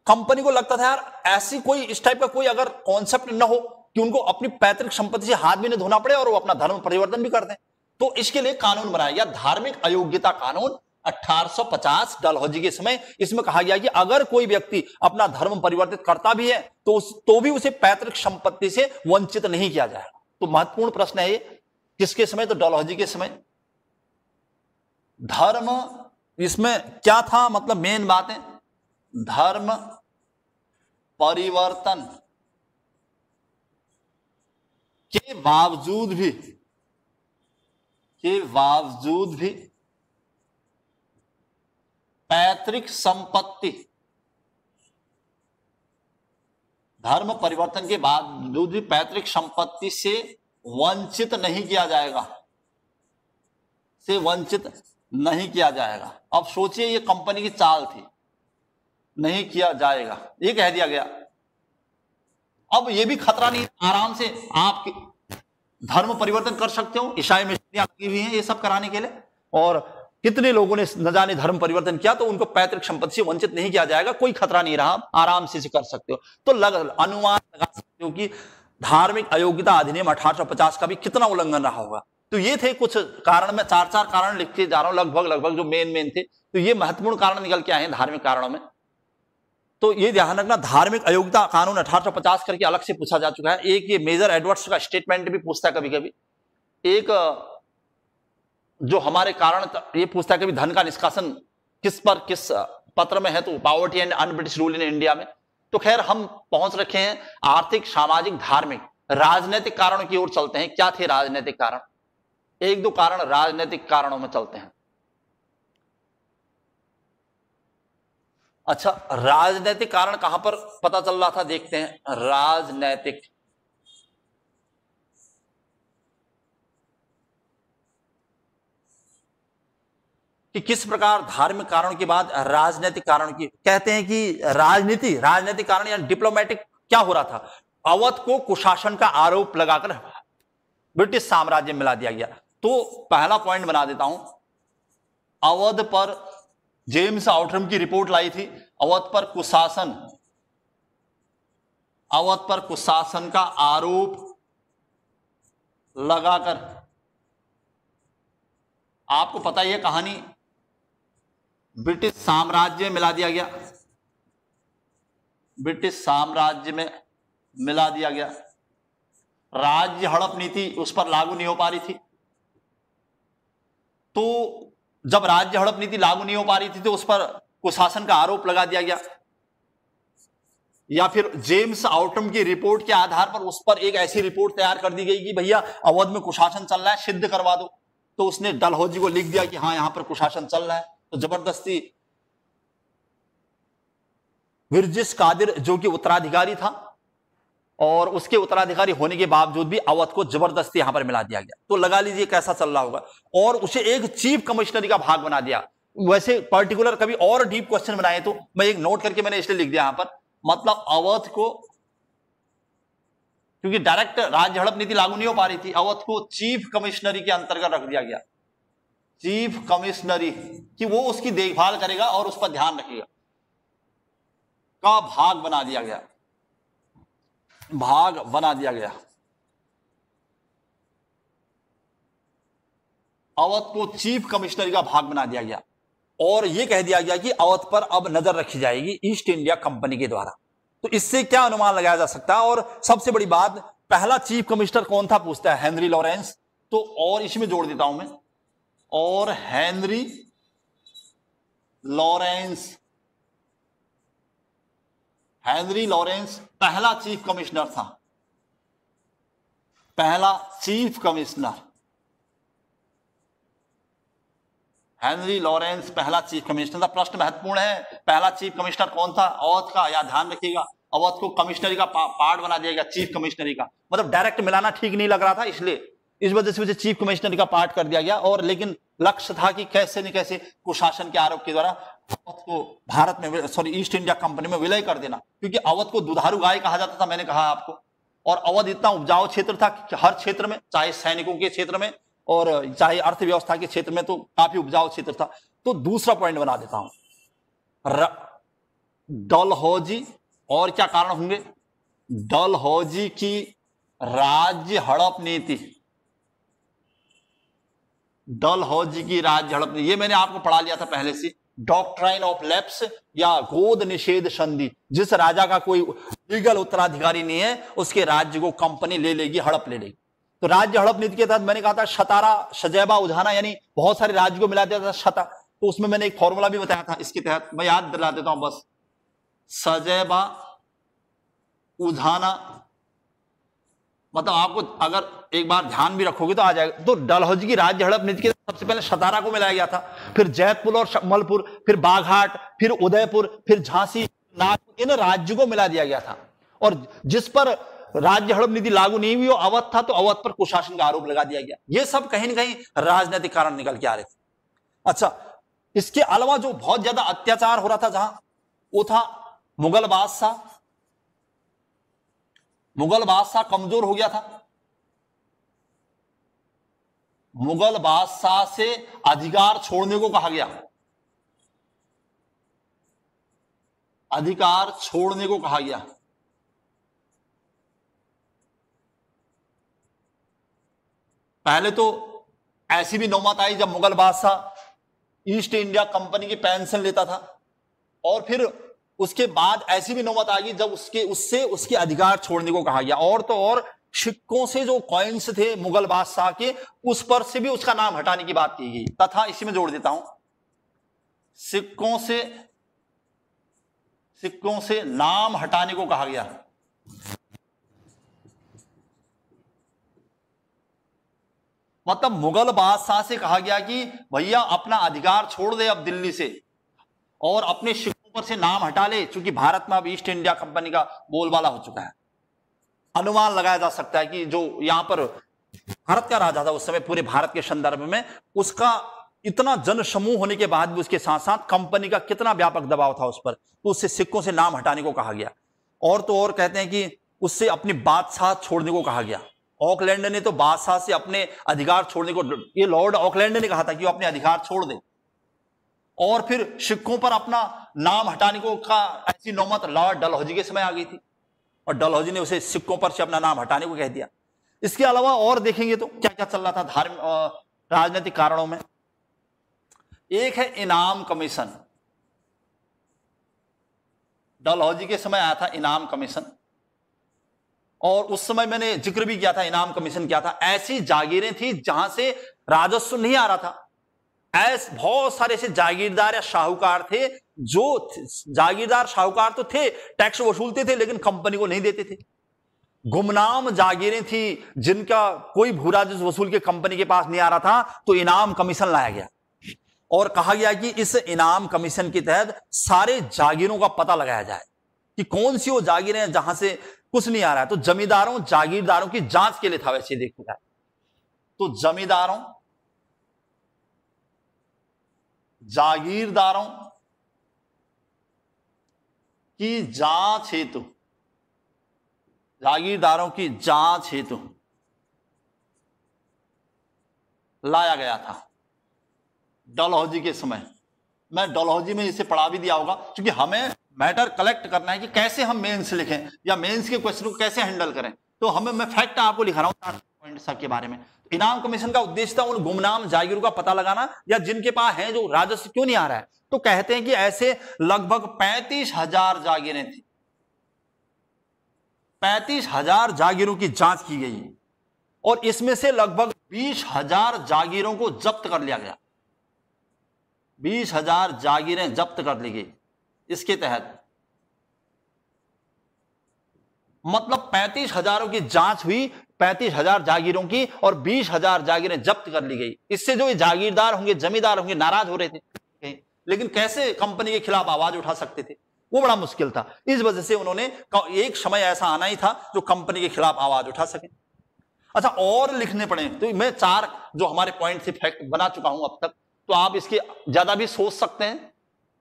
कंपनी को लगता था यार ऐसी कोई इस टाइप का कोई अगर कॉन्सेप्ट न हो कि उनको अपनी पैतृक संपत्ति से हाथ भी नहीं धोना पड़े और वो अपना धर्म परिवर्तन भी कर दें, तो इसके लिए कानून बनाया गया, धार्मिक अयोग्यता कानून 1850 डलहौजी के समय। इसमें कहा गया कि अगर कोई व्यक्ति अपना धर्म परिवर्तित करता भी है तो भी उसे पैतृक संपत्ति से वंचित नहीं किया जाएगा। तो महत्वपूर्ण प्रश्न है ये, किसके समय, तो डलहौजी के समय। धर्म इसमें क्या था, मतलब मेन बात है, धर्म परिवर्तन के बावजूद भी पैतृक संपत्ति, धर्म परिवर्तन के बावजूद भी पैतृक संपत्ति से वंचित नहीं किया जाएगा, से वंचित नहीं किया जाएगा। अब सोचिए ये कंपनी की चाल थी, नहीं किया जाएगा, ये कह दिया गया। अब ये भी खतरा नहीं, आराम से आप धर्म परिवर्तन कर सकते हो, ईसाई मिशनरियां लगी हुई हैं ये सब कराने के लिए। और कितने लोगों ने न जाने धर्म परिवर्तन किया, तो उनको पैतृक संपत्ति से वंचित नहीं किया जाएगा, कोई खतरा नहीं रहा, आराम से कर सकते हो। तो अनुमान लगा सकते हो कि धार्मिक अयोग्यता अधिनियम 1850 का भी कितना उल्लंघन रहा होगा। तो ये थे कुछ कारण, में चार कारण लिखते जा रहा हूं, लगभग जो मेन थे। तो ये महत्वपूर्ण कारण निकल के आए हैं धार्मिक कारणों में। तो ये ध्यान रखना, धार्मिक अयोग्यता कानून 1850 करके अलग से पूछा जा चुका है। एक ये मेजर एडवर्ड्स का स्टेटमेंट भी पूछता है कभी कभी। एक जो हमारे कारण ये पूछता है कभी धन का निष्कासन किस पत्र में है, तो poverty and un-British rule in India में। तो खैर हम पहुंच रखे हैं आर्थिक, सामाजिक, धार्मिक, राजनीतिक कारणों की ओर चलते हैं। क्या थे राजनीतिक कारण, एक दो कारण राजनीतिक कारणों में चलते हैं। अच्छा, राजनीतिक कारण कहां पर पता चल रहा था, देखते हैं। राजनीतिक, कि किस प्रकार धार्मिक कारणों के बाद राजनीतिक कारण की, कहते हैं कि राजनीतिक कारण या डिप्लोमेटिक क्या हो रहा था, अवध को कुशासन का आरोप लगाकर ब्रिटिश साम्राज्य में मिला दिया गया। तो पहला पॉइंट बना देता हूं, अवध पर जेम्स आउटरम की रिपोर्ट लाई थी, अवध पर कुशासन का आरोप लगाकर, आपको पता ही है कहानी, ब्रिटिश साम्राज्य में मिला दिया गया, ब्रिटिश साम्राज्य में मिला दिया गया। राज्य हड़प नीति उस पर लागू नहीं हो पा रही थी। तो जब राज्य हड़प नीति लागू नहीं हो पा रही थी तो उस पर कुशासन का आरोप लगा दिया गया, या फिर जेम्स आउटम की रिपोर्ट के आधार पर उस पर एक ऐसी रिपोर्ट तैयार कर दी गई कि भैया अवध में कुशासन चल रहा है, सिद्ध करवा दो। तो उसने डलहौजी को लिख दिया कि हाँ यहां पर कुशासन चल रहा है, तो जबरदस्ती विरजिस कादिर जो कि उत्तराधिकारी था और उसके उत्तराधिकारी होने के बावजूद भी अवध को जबरदस्ती यहां पर मिला दिया गया। तो लगा लीजिए कैसा चल रहा होगा, और उसे एक चीफ कमिश्नरी का भाग बना दिया। वैसे पर्टिकुलर कभी और डीप क्वेश्चन बनाए तो मैं एक नोट करके मैंने इसलिए लिख दिया यहां पर, मतलब अवध को, क्योंकि डायरेक्ट राज्य हड़प नीति लागू नहीं हो पा रही थी, अवध को चीफ कमिश्नरी के अंतर्गत रख दिया गया। चीफ कमिश्नरी कि वो उसकी देखभाल करेगा और उस पर ध्यान रखेगा का भाग बना दिया गया, भाग बना दिया गया। अवध को चीफ कमिश्नरी का भाग बना दिया गया और यह कह दिया गया कि अवध पर अब नजर रखी जाएगी ईस्ट इंडिया कंपनी के द्वारा। तो इससे क्या अनुमान लगाया जा सकता है? और सबसे बड़ी बात, पहला चीफ कमिश्नर कौन था पूछता है, हेनरी लॉरेंस। तो और इसमें जोड़ देता हूं मैं, और हेनरी लॉरेंस, हेनरी लॉरेंस पहला चीफ कमिश्नर था, पहला चीफ कमिश्नर, हेनरी लॉरेंस पहला चीफ कमिश्नर था। प्रश्न महत्वपूर्ण है, पहला चीफ कमिश्नर कौन था अवध का, या ध्यान रखिएगा अवध को कमिश्नरी का पार्ट बना दिया गया, चीफ कमिश्नरी का। मतलब डायरेक्ट मिलाना ठीक नहीं लग रहा था, इसलिए इस वजह से चीफ कमिश्नरी का पार्ट कर दिया गया। और लेकिन लक्ष्य था कि कैसे न कैसे कुशासन के आरोप के द्वारा अवध को भारत में, सॉरी ईस्ट इंडिया कंपनी में विलय कर देना, क्योंकि अवध को दुधारू गाय कहा जाता था, मैंने कहा आपको। और अवध इतना उपजाऊ क्षेत्र था कि हर क्षेत्र में, चाहे सैनिकों के क्षेत्र में और चाहे अर्थव्यवस्था के क्षेत्र में, तो काफी उपजाऊ क्षेत्र था। तो दूसरा पॉइंट बना देता हूं, डलहौजी, और क्या कारण होंगे, डलहौजी की राज्य हड़प नीति, डलहौजी की राज्य हड़प नीति, ये मैंने आपको पढ़ा लिया था पहले से, डॉक्ट्राइन ऑफ लैप्स या गोद निषेध संधि। जिस राजा का कोई लीगल उत्तराधिकारी नहीं है उसके राज्य को कंपनी ले लेगी, हड़प ले लेगी। तो राज्य हड़प नीति के तहत मैंने कहा था शतारा, शजैबा, उधाना, यानी बहुत सारे राज्य को मिला दिया था शता। तो उसमें मैंने एक फॉर्मूला भी बताया था, इसके तहत मैं याद दिला देता हूं बस, शजैबा, उधाना, मतलब आपको अगर एक बार ध्यान भी रखोगे तो आ जाएगा। तो डलहौजी की राज्य हड़प नीति के सबसे पहले शतारा को मिलाया गया था, फिर जैतपुर और शमलपुर, फिर बाघाट, फिर उदयपुर, फिर झांसी, नागपुर, इन राज्यों को मिला दिया गया था। और जिस पर राज्य हड़प नीति लागू नहीं हुई वो अवध था, तो अवध पर कुशासन का आरोप लगा दिया गया। ये सब कहीं ना कहीं राजनीतिक कारण निकल के आ रहे थे। अच्छा, इसके अलावा जो बहुत ज्यादा अत्याचार हो रहा था जहां, वो था मुगल बादशाह। मुगल बादशाह कमजोर हो गया था, मुगल बादशाह से अधिकार छोड़ने को कहा गया, अधिकार छोड़ने को कहा गया। पहले तो ऐसी भी नौबत आई जब मुगल बादशाह ईस्ट इंडिया कंपनी की पेंशन लेता था, और फिर उसके बाद ऐसी भी नौबत आ गई जब उसके अधिकार छोड़ने को कहा गया। और तो और सिक्कों से जो कॉइन्स थे मुगल बादशाह के, उस पर से भी उसका नाम हटाने की बात की गई। तथा इसी में जोड़ देता हूं, सिक्कों से नाम हटाने को कहा गया। मतलब मुगल बादशाह से कहा गया कि भैया अपना अधिकार छोड़ दे अब दिल्ली से, और अपने सिक्कों पर से नाम हटा ले, क्योंकि भारत में अब ईस्ट इंडिया कंपनी का बोलबाला हो चुका है। अनुमान लगाया जा सकता है कि जो यहां पर भारत का राजा था उस समय, पूरे भारत के संदर्भ में उसका इतना जन समूह होने के बाद भी उसके साथ साथ कंपनी का कितना व्यापक दबाव था उस पर, तो उससे सिक्कों से नाम हटाने को कहा गया। और तो और कहते हैं कि उससे अपनी बादशाह छोड़ने को कहा गया। ऑकलैंड ने तो बादशाह से अपने अधिकार छोड़ने को, ये लॉर्ड ऑकलैंड ने कहा था कि वो अपने अधिकार छोड़ दे। और फिर सिक्कों पर अपना नाम हटाने को का ऐसी नौबत लॉर्ड डलहौजी के समय आ गई थी, और डलहौजी ने उसे सिक्कों पर से अपना नाम हटाने को कह दिया। इसके अलावा और देखेंगे तो क्या क्या चल रहा था धार्मिक राजनीतिक कारणों में। एक है इनाम कमीशन, डलहौजी के समय आया था इनाम कमीशन, और उस समय मैंने जिक्र भी किया था इनाम कमीशन क्या था। ऐसी जागीरें थी जहां से राजस्व नहीं आ रहा था, ऐसे बहुत सारे ऐसे जागीरदार या शाहूकार थे जो जागीरदार शाहूकार तो थे, टैक्स वसूलते थे लेकिन कंपनी को नहीं देते थे। गुमनाम जागीरें थी जिनका कोई भू राजस्व वसूल के कंपनी के पास नहीं आ रहा था, तो इनाम कमीशन लाया गया और कहा गया कि इस इनाम कमीशन के तहत सारे जागीरों का पता लगाया जाए कि कौन सी वो जागीरें हैं जहां से कुछ नहीं आ रहा है। तो जमींदारों जागीरदारों की जांच के लिए था, वैसे देखा जाए तो जमींदारों जागीरदारों की जांच हेतु, जागीरदारों की जांच हेतु लाया गया था डलहौजी के समय। मैं डलहौजी में इसे पढ़ा भी दिया होगा, क्योंकि हमें मैटर कलेक्ट करना है कि कैसे हम मेंस लिखें या मेंस के क्वेश्चन को कैसे हैंडल करें। तो हमें मैं फैक्ट आपको लिखा रहा हूं पॉइंट सब के बारे में। इनाम कमीशन का उद्देश्य था उन गुमनाम जागीरों का पता लगाना या जिनके पास है जो राजस्व क्यों नहीं आ रहा है। तो कहते हैं कि ऐसे लगभग 35,000 जागीरें थी, 35,000 जागीरों की जांच की गई और इसमें से लगभग 20,000 जागीरों को जब्त कर लिया गया। 20,000 जागीरें जब्त कर ली गई। इसके तहत मतलब 35,000 की जांच हुई, 35,000 जागीरों की, और 20,000 जागीरें जब्त कर ली गई। इससे जो ये जागीरदार होंगे, जमींदार होंगे, नाराज हो रहे थे, लेकिन कैसे कंपनी के खिलाफ आवाज उठा सकते थे, वो बड़ा मुश्किल था। इस वजह से उन्होंने एक समय ऐसा आना ही था जो कंपनी के खिलाफ आवाज उठा सके। अच्छा, और लिखने पड़े तो मैं 4 जो हमारे पॉइंट से फैक्ट बना चुका हूं अब तक, तो आप इसके ज्यादा भी सोच सकते हैं।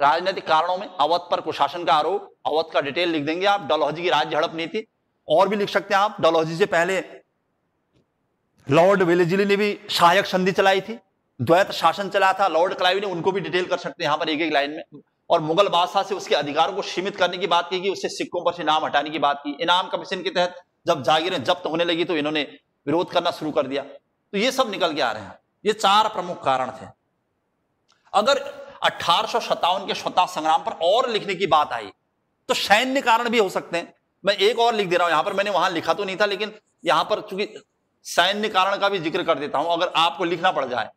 राजनीतिक कारणों में अवध पर कुशासन का आरोप, अवध का डिटेल लिख देंगे आप, डलहौजी की राज्य झड़प नीति, और भी लिख सकते हैं आप। डलहौजी से पहले लॉर्ड वेलेस्ली ने भी सहायक संधि चलाई थी, द्वैत शासन चला था लॉर्ड क्लाइव ने, उनको भी डिटेल कर सकते हैं यहां पर एक एक लाइन में। और मुगल बादशाह से उसके अधिकारों को सीमित करने की बात की, उससे सिक्कों पर से नाम हटाने की बात की। इनाम कमीशन के तहत जब जागीरें जब्त होने लगी तो इन्होंने विरोध करना शुरू कर दिया। तो ये सब निकल के आ रहे हैं। ये 4 प्रमुख कारण थे। अगर 1857 के स्वतंत्रता संग्राम पर और लिखने की बात आई तो सैन्य कारण भी हो सकते हैं। मैं एक और लिख दे रहा हूं यहां पर, मैंने वहां लिखा तो नहीं था, लेकिन यहां पर चूंकि सैन्य कारण का भी जिक्र कर देता हूं, अगर आपको लिखना पड़ जाए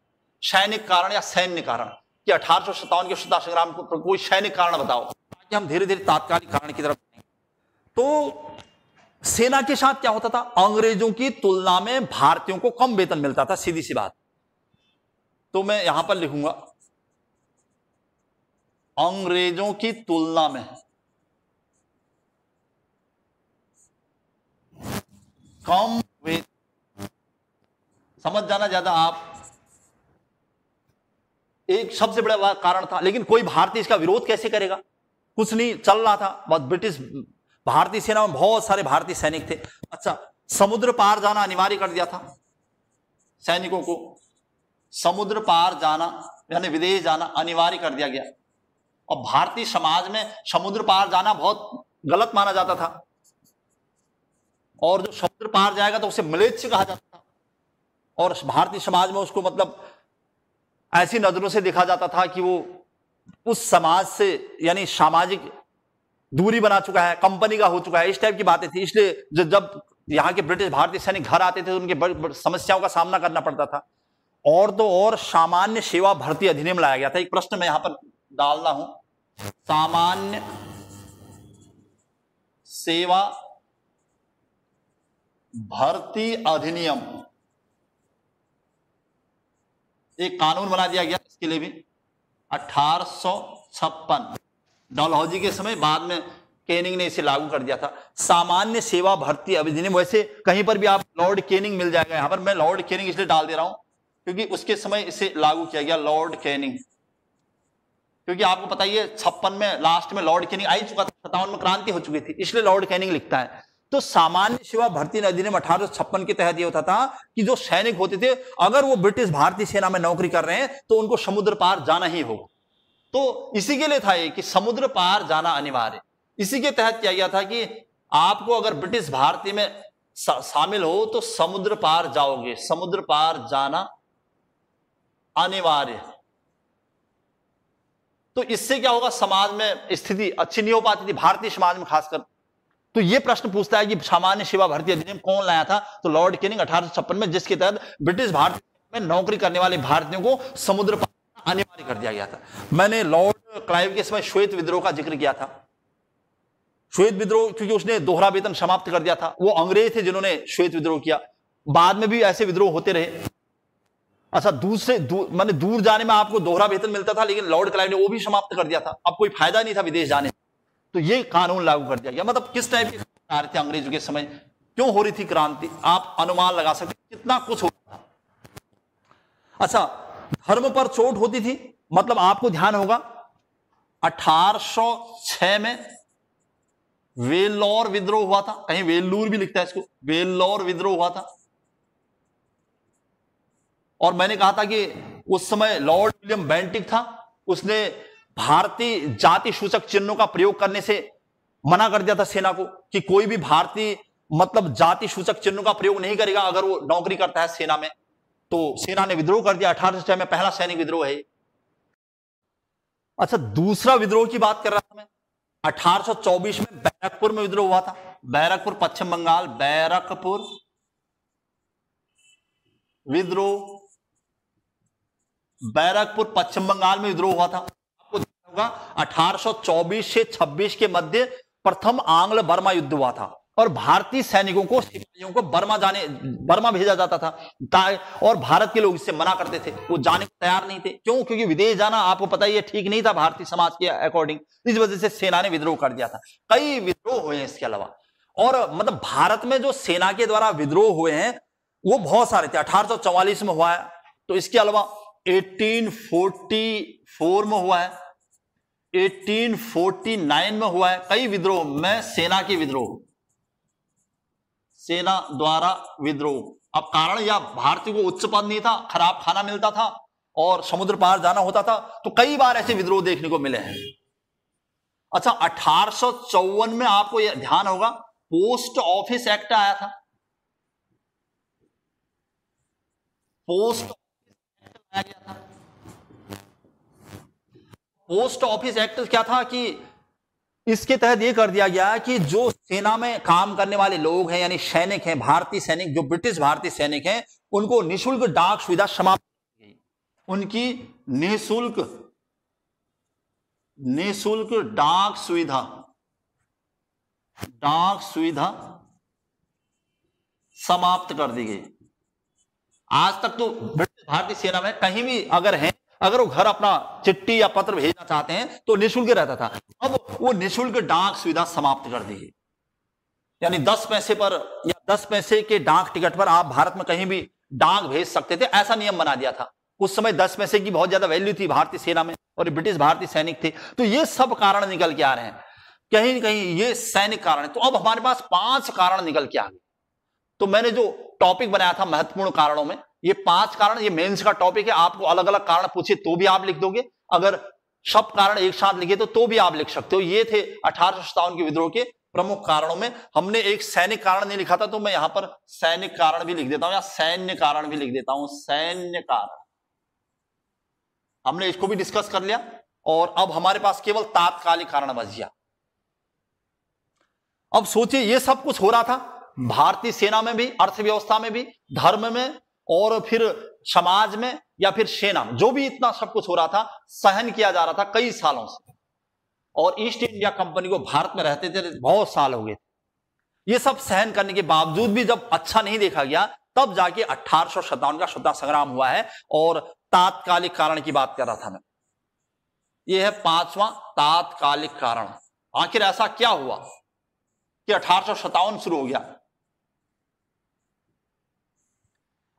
सैनिक कारण या सैन्य कारण कि 1857 के स्वतंत्रता संग्राम को कोई सैनिक कारण बताओ, ताकि हम धीरे धीरे तात्कालिक कारण की तरफ। तो सेना के साथ क्या होता था, अंग्रेजों की तुलना में भारतीयों को कम वेतन मिलता था, सीधी सी बात। तो मैं यहां पर लिखूंगा अंग्रेजों की तुलना में कम वेतन। समझ जाना ज्यादा आप, एक सबसे बड़ा कारण था। लेकिन कोई भारतीय इसका विरोध कैसे करेगा, कुछ नहीं चल रहा था, बस ब्रिटिश भारतीय सेना में बहुत सारे भारतीय सैनिक थे। अच्छा, समुद्र पार जाना अनिवार्य कर दिया था सैनिकों को, समुद्र पार जाना यानी विदेश जाना अनिवार्य कर दिया गया। और भारतीय समाज में समुद्र पार जाना बहुत गलत माना जाता था, और जो समुद्र पार जाएगा तो उसे म्लेच्छ कहा जाता था, और भारतीय समाज में उसको मतलब ऐसी नजरों से देखा जाता था कि वो उस समाज से यानी सामाजिक दूरी बना चुका है, कंपनी का हो चुका है, इस टाइप की बातें थी। इसलिए जब यहाँ के ब्रिटिश भारतीय सैनिक घर आते थे तो उनके बड़ी समस्याओं का सामना करना पड़ता था। और तो और सामान्य सेवा भर्ती अधिनियम लाया गया था। एक प्रश्न मैं यहां पर डालना हूं, सामान्य सेवा भर्ती अधिनियम, एक कानून बना दिया गया इसके लिए भी 1856 डलहौजी के समय, बाद में केनिंग ने इसे लागू कर दिया था। सामान्य सेवा भर्ती अधिनियम, वैसे कहीं पर भी आप लॉर्ड केनिंग मिल जाएगा, यहां पर मैं लॉर्ड केनिंग इसलिए डाल दे रहा हूं क्योंकि उसके समय इसे लागू किया गया, लॉर्ड केनिंग। क्योंकि आपको पता ही है 56 में लास्ट में लॉर्ड केनिंग आ ही चुका था, 57 में क्रांति हो चुकी थी, इसलिए लॉर्ड केनिंग लिखता है। तो सामान्य सेवा भर्ती अधिनियम 1856 के तहत यह होता था कि जो सैनिक होते थे अगर वो ब्रिटिश भारतीय सेना में नौकरी कर रहे हैं तो उनको समुद्र पार जाना ही होगा। तो इसी के लिए था ये कि समुद्र पार जाना अनिवार्य। इसी के तहत किया गया था कि आपको अगर ब्रिटिश भारतीय में शामिल हो तो समुद्र पार जाओगे, समुद्र पार जाना अनिवार्य। तो इससे क्या होगा, समाज में स्थिति अच्छी नहीं हो पाती थी, भारतीय समाज में खासकर। तो यह प्रश्न पूछता है कि सामान्य सेवा भर्ती अधिनियम कौन लाया था, तो लॉर्ड केनिंग 1856 में, जिसके तहत ब्रिटिश भारतीय में नौकरी करने वाले भारतीयों को समुद्र पार अनिवार्य कर दिया गया था। मैंने लॉर्ड क्लाइव के समय श्वेत विद्रोह का जिक्र किया था। श्वेत विद्रोह क्योंकि उसने दोहरा वेतन समाप्त कर दिया था, वो अंग्रेज थे जिन्होंने श्वेत विद्रोह किया। बाद में भी ऐसे विद्रोह होते रहे। अच्छा, माने दूर जाने में आपको दोहरा वेतन मिलता था, लेकिन लॉर्ड क्लाइव ने वो भी समाप्त कर दिया था। अब कोई फायदा नहीं था विदेश जाने में, तो ये कानून लागू कर दिया गया। मतलब किस टाइप के आ रहे थे अंग्रेजों के समय, क्यों हो रही थी क्रांति, आप अनुमान लगा सकते कितना कुछ होता था। अच्छा, धर्म पर चोट होती थी, मतलब आपको ध्यान होगा 1806 में वेल्लोर विद्रोह हुआ था। कहीं वेल्लूर भी लिखता है इसको, वेल्लोर विद्रोह हुआ था। और मैंने कहा था कि उस समय लॉर्ड विलियम बेंटिक था, उसने भारतीय जाति सूचक चिन्हों का प्रयोग करने से मना कर दिया था सेना को, कि कोई भी भारतीय मतलब जाति सूचक चिन्हों का प्रयोग नहीं करेगा अगर वो नौकरी करता है सेना में। तो सेना ने विद्रोह कर दिया। 1806 में पहला सैनिक विद्रोह है। अच्छा, दूसरा विद्रोह की बात कर रहा था मैं। 1824 में बैरकपुर में विद्रोह हुआ था। बैरकपुर, पश्चिम बंगाल, बैरकपुर विद्रोह, बैरकपुर पश्चिम बंगाल में विद्रोह हुआ था। आपको ध्यान होगा 1824 से 26 के मध्य प्रथम आंग्ल बर्मा युद्ध हुआ था, और भारतीय सैनिकों को, सिपाहियों को बर्मा भेजा जाता था, और भारत के लोग इससे मना करते थे, वो जाने को तैयार नहीं थे। क्यों? क्योंकि विदेश जाना आपको पता ही है ठीक नहीं था भारतीय समाज के अकॉर्डिंग। इस वजह से सेना ने विद्रोह कर दिया था। कई विद्रोह हुए हैं इसके अलावा, और मतलब भारत में जो सेना के द्वारा विद्रोह हुए हैं वो बहुत सारे थे। 1844 में हुआ है, तो इसके अलावा 1844 में हुआ है, 1849 में हुआ है। कई विद्रोह में सेना के विद्रोह, सेना द्वारा विद्रोह। अब कारण या भारतीय को उच्च पद नहीं था, खराब खाना मिलता था और समुद्र पार जाना होता था, तो कई बार ऐसे विद्रोह देखने को मिले हैं। अच्छा, 1854 में आपको यह ध्यान होगा पोस्ट ऑफिस एक्ट आया था। पोस्ट लाया गया था। पोस्ट ऑफिस एक्ट क्या था कि इसके तहत यह कर दिया गया कि जो सेना में काम करने वाले लोग हैं, यानी सैनिक हैं, भारतीय सैनिक, जो ब्रिटिश भारतीय सैनिक हैं, उनको निःशुल्क डाक सुविधा समाप्त की गई। उनकी निःशुल्क डाक सुविधा समाप्त कर दी गई। आज तक तो ब्रिटिश भारतीय सेना में कहीं भी अगर वो घर अपना चिट्ठी या पत्र भेजना चाहते हैं तो निःशुल्क रहता था। अब वो निःशुल्क डाक सुविधा समाप्त कर दी गई, यानी 10 पैसे पर या 10 पैसे के डाक टिकट पर आप भारत में कहीं भी डाक भेज सकते थे, ऐसा नियम बना दिया था। उस समय 10 पैसे की बहुत ज्यादा वैल्यू थी भारतीय सेना में, और ब्रिटिश भारतीय सैनिक थे। तो ये सब कारण निकल के आ रहे हैं, कहीं न कहीं ये सैनिक कारण है। तो अब हमारे पास 5 कारण निकल के आ गए। तो मैंने जो टॉपिक बनाया था महत्वपूर्ण कारणों में, ये 5 कारण, ये मेंस का टॉपिक है। आपको अलग अलग कारण पूछे तो भी आप लिख दोगे, अगर सब कारण एक साथ लिखे तो भी आप लिख सकते हो। ये थे 1857 के विद्रोह के प्रमुख कारणों में। हमने एक सैनिक कारण नहीं लिखा था, तो मैं यहां पर सैनिक कारण भी लिख देता हूं, या सैन्य कारण भी लिख देता हूं। सैन्य कारण हमने इसको भी डिस्कस कर लिया, और अब हमारे पास केवल तात्कालिक कारण बच गया। अब सोचिए, ये सब कुछ हो रहा था भारतीय सेना में भी, अर्थव्यवस्था में भी, धर्म में, और फिर समाज में, या फिर सेना में, जो भी इतना सब कुछ हो रहा था, सहन किया जा रहा था कई सालों से। और ईस्ट इंडिया कंपनी को भारत में रहते थे बहुत साल हो गए। ये सब सहन करने के बावजूद भी जब अच्छा नहीं देखा गया, तब जाके 1857 का स्वतंत्रता संग्राम हुआ है। और तात्कालिक कारण की बात कर रहा था मैं, यह है 5वां तात्कालिक कारण। आखिर ऐसा क्या हुआ कि 1857 शुरू हो गया?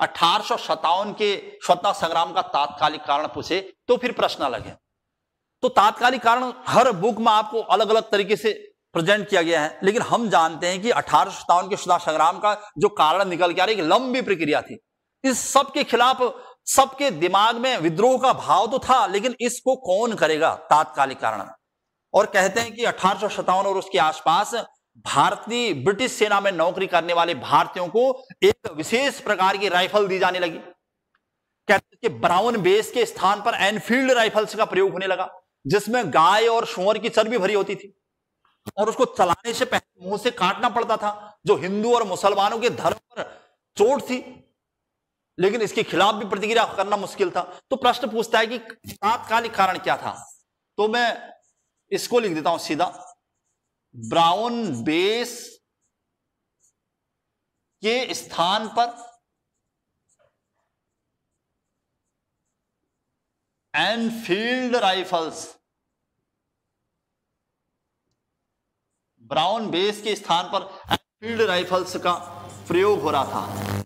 1857 के स्वतंत्रता संग्राम का तात्कालिक कारण पूछे तो फिर प्रश्न अलग है। तो तात्कालिक कारण हर बुक में आपको अलग अलग तरीके से प्रेजेंट किया गया है, लेकिन हम जानते हैं कि 1857 के स्वतंत्रता संग्राम का जो कारण निकल के आ रहा है, एक लंबी प्रक्रिया थी। इस सब के खिलाफ सबके दिमाग में विद्रोह का भाव तो था, लेकिन इसको कौन करेगा? तात्कालिक कारण। और कहते हैं कि 1857 और उसके आसपास भारतीय ब्रिटिश सेना में नौकरी करने वाले भारतीयों को एक विशेष प्रकार की राइफल दी जाने लगी। कहते हैं कि ब्राउन बेस के स्थान पर एनफील्ड राइफल्स का प्रयोग होने लगा, जिसमें गाय और सूअर की चर्बी भरी होती थी, और उसको चलाने से पहले मुंह से काटना पड़ता था, जो हिंदू और मुसलमानों के धर्म पर चोट थी। लेकिन इसके खिलाफ भी प्रतिक्रिया करना मुश्किल था। तो प्रश्न पूछता है कि तात्कालिक कारण क्या था। तो मैं इसको लिख देता हूं सीधा, ब्राउन बेस के स्थान पर एनफील्ड राइफल्स, ब्राउन बेस के स्थान पर एनफील्ड राइफल्स का प्रयोग हो रहा था।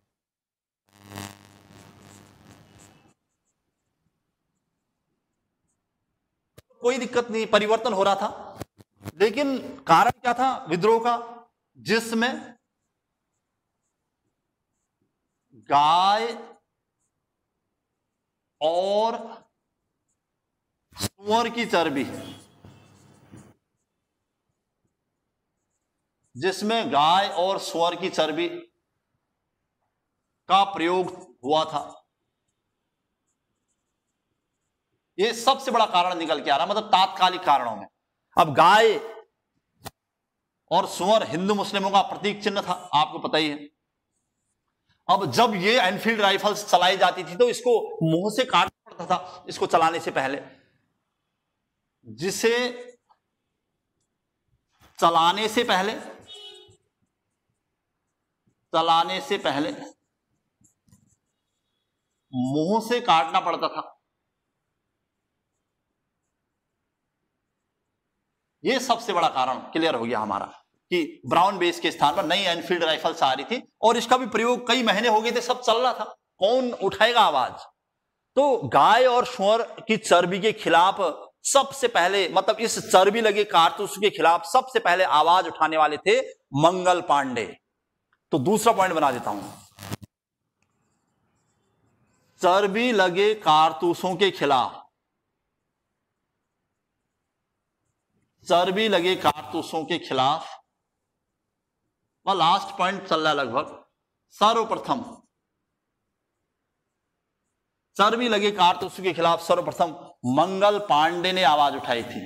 कोई दिक्कत नहीं, परिवर्तन हो रहा था, लेकिन कारण क्या था विद्रोह का, जिसमें गाय और सूअर की चर्बी, जिसमें गाय और सूअर की चर्बी का प्रयोग हुआ था। यह सबसे बड़ा कारण निकल के आ रहा, मतलब तात्कालिक कारणों में। अब गाय और सूअर हिंदू मुस्लिमों का प्रतीक चिन्ह था, आपको पता ही है। अब जब ये एनफील्ड राइफल्स चलाई जाती थी तो इसको मुंह से काटना पड़ता था इसको चलाने से पहले, जिसे चलाने से पहले मुंह से काटना पड़ता था। यह सबसे बड़ा कारण क्लियर हो गया हमारा कि ब्राउन बेस के स्थान पर नई एनफील्ड राइफल्स आ रही थी और इसका भी प्रयोग कई महीने हो गए थे, सब चल रहा था, कौन उठाएगा आवाज। तो गाय और सूअर की चर्बी के खिलाफ सबसे पहले, मतलब इस चर्बी लगे कारतूस के खिलाफ सबसे पहले आवाज उठाने वाले थे मंगल पांडे। तो दूसरा पॉइंट बना देता हूं, चर्बी लगे कारतूसों के खिलाफ, चर्बी लगे कारतूसों के खिलाफ, वह लास्ट पॉइंट चल रहा है लगभग। सर्वप्रथम चर्बी लगे कारतूसों के खिलाफ सर्वप्रथम मंगल पांडे ने आवाज उठाई थी।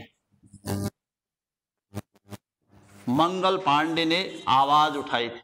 मंगल पांडे ने आवाज उठाई थी।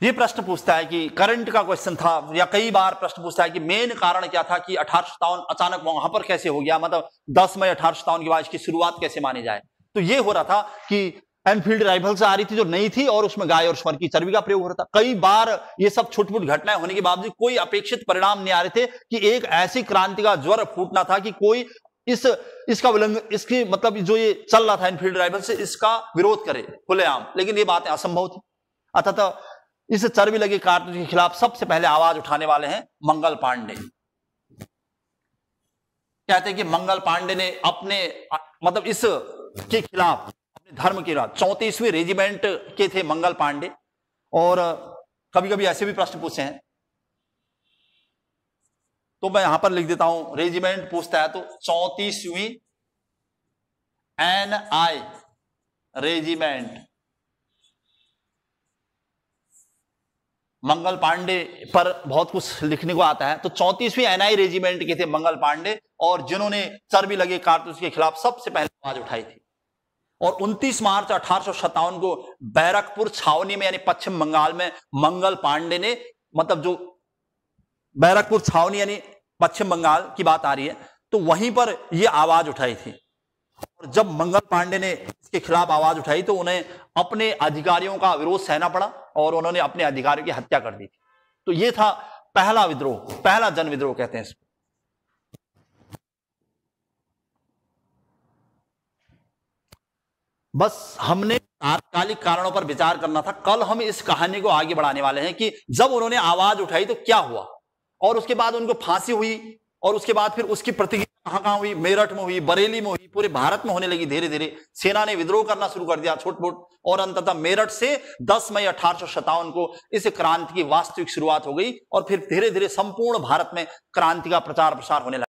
ये प्रश्न पूछता है कि करंट का क्वेश्चन था, या कई बार प्रश्न पूछता है कि मेन कारण क्या था कि 1857 अचानक वहां पर कैसे हो गया, मतलब 10 मई 1857 के बाद इसकी शुरुआत कैसे मानी जाए। तो ये हो रहा था कि एनफील्ड राइफल्स आ रही थी जो नई थी और उसमें गाय और सूअर की चर्बी का प्रयोग हो रहा था। कई बार ये सब छुटपुट घटनाएं होने के बावजूद कोई अपेक्षित परिणाम नहीं आ रहे थे कि एक ऐसी क्रांति का ज्वर फूटना था कि कोई इसका उल्लंघन, इसकी मतलब जो ये चल रहा था एनफील्ड राइफल से, इसका विरोध करे खुलेआम। लेकिन ये बातें असंभव थी। अतः इस चर्बी लगे कारतूस के खिलाफ सबसे पहले आवाज उठाने वाले हैं मंगल पांडे। कहते हैं कि मंगल पांडे ने अपने, मतलब इस के खिलाफ, अपने धर्म के खिलाफ, 34वीं रेजिमेंट के थे मंगल पांडे। और कभी कभी ऐसे भी प्रश्न पूछे हैं, तो मैं यहां पर लिख देता हूं, रेजिमेंट पूछता है तो 34वीं NI रेजिमेंट। मंगल पांडे पर बहुत कुछ लिखने को आता है। तो 34वीं NI रेजिमेंट के थे मंगल पांडे, और जिन्होंने चर्बी लगे कारतूस के खिलाफ सबसे पहले आवाज उठाई थी। और 29 मार्च 1857 को बैरकपुर छावनी में, यानी पश्चिम बंगाल में, मंगल पांडे ने, मतलब जो बैरकपुर छावनी यानी पश्चिम बंगाल की बात आ रही है, तो वहीं पर यह आवाज उठाई थी। और जब मंगल पांडे ने इसके खिलाफ आवाज उठाई तो उन्हें अपने अधिकारियों का विरोध सहना पड़ा और उन्होंने अपने अधिकारियों की हत्या कर दी थी। तो यह था पहला विद्रोह, पहला जन विद्रोह कहते हैं इसको। बस हमने तात्कालिक कारणों पर विचार करना था। कल हम इस कहानी को आगे बढ़ाने वाले हैं कि जब उन्होंने आवाज उठाई तो क्या हुआ, और उसके बाद उनको फांसी हुई, और उसके बाद फिर उसकी प्रतिक्रिया कहां हुई, मेरठ में हुई, बरेली में हुई, पूरे भारत में होने लगी। धीरे धीरे सेना ने विद्रोह करना शुरू कर दिया छोट-मोट, और अंततः मेरठ से 10 मई 1857 को इस क्रांति की वास्तविक शुरुआत हो गई। और फिर धीरे धीरे संपूर्ण भारत में क्रांति का प्रचार प्रसार होने लगा।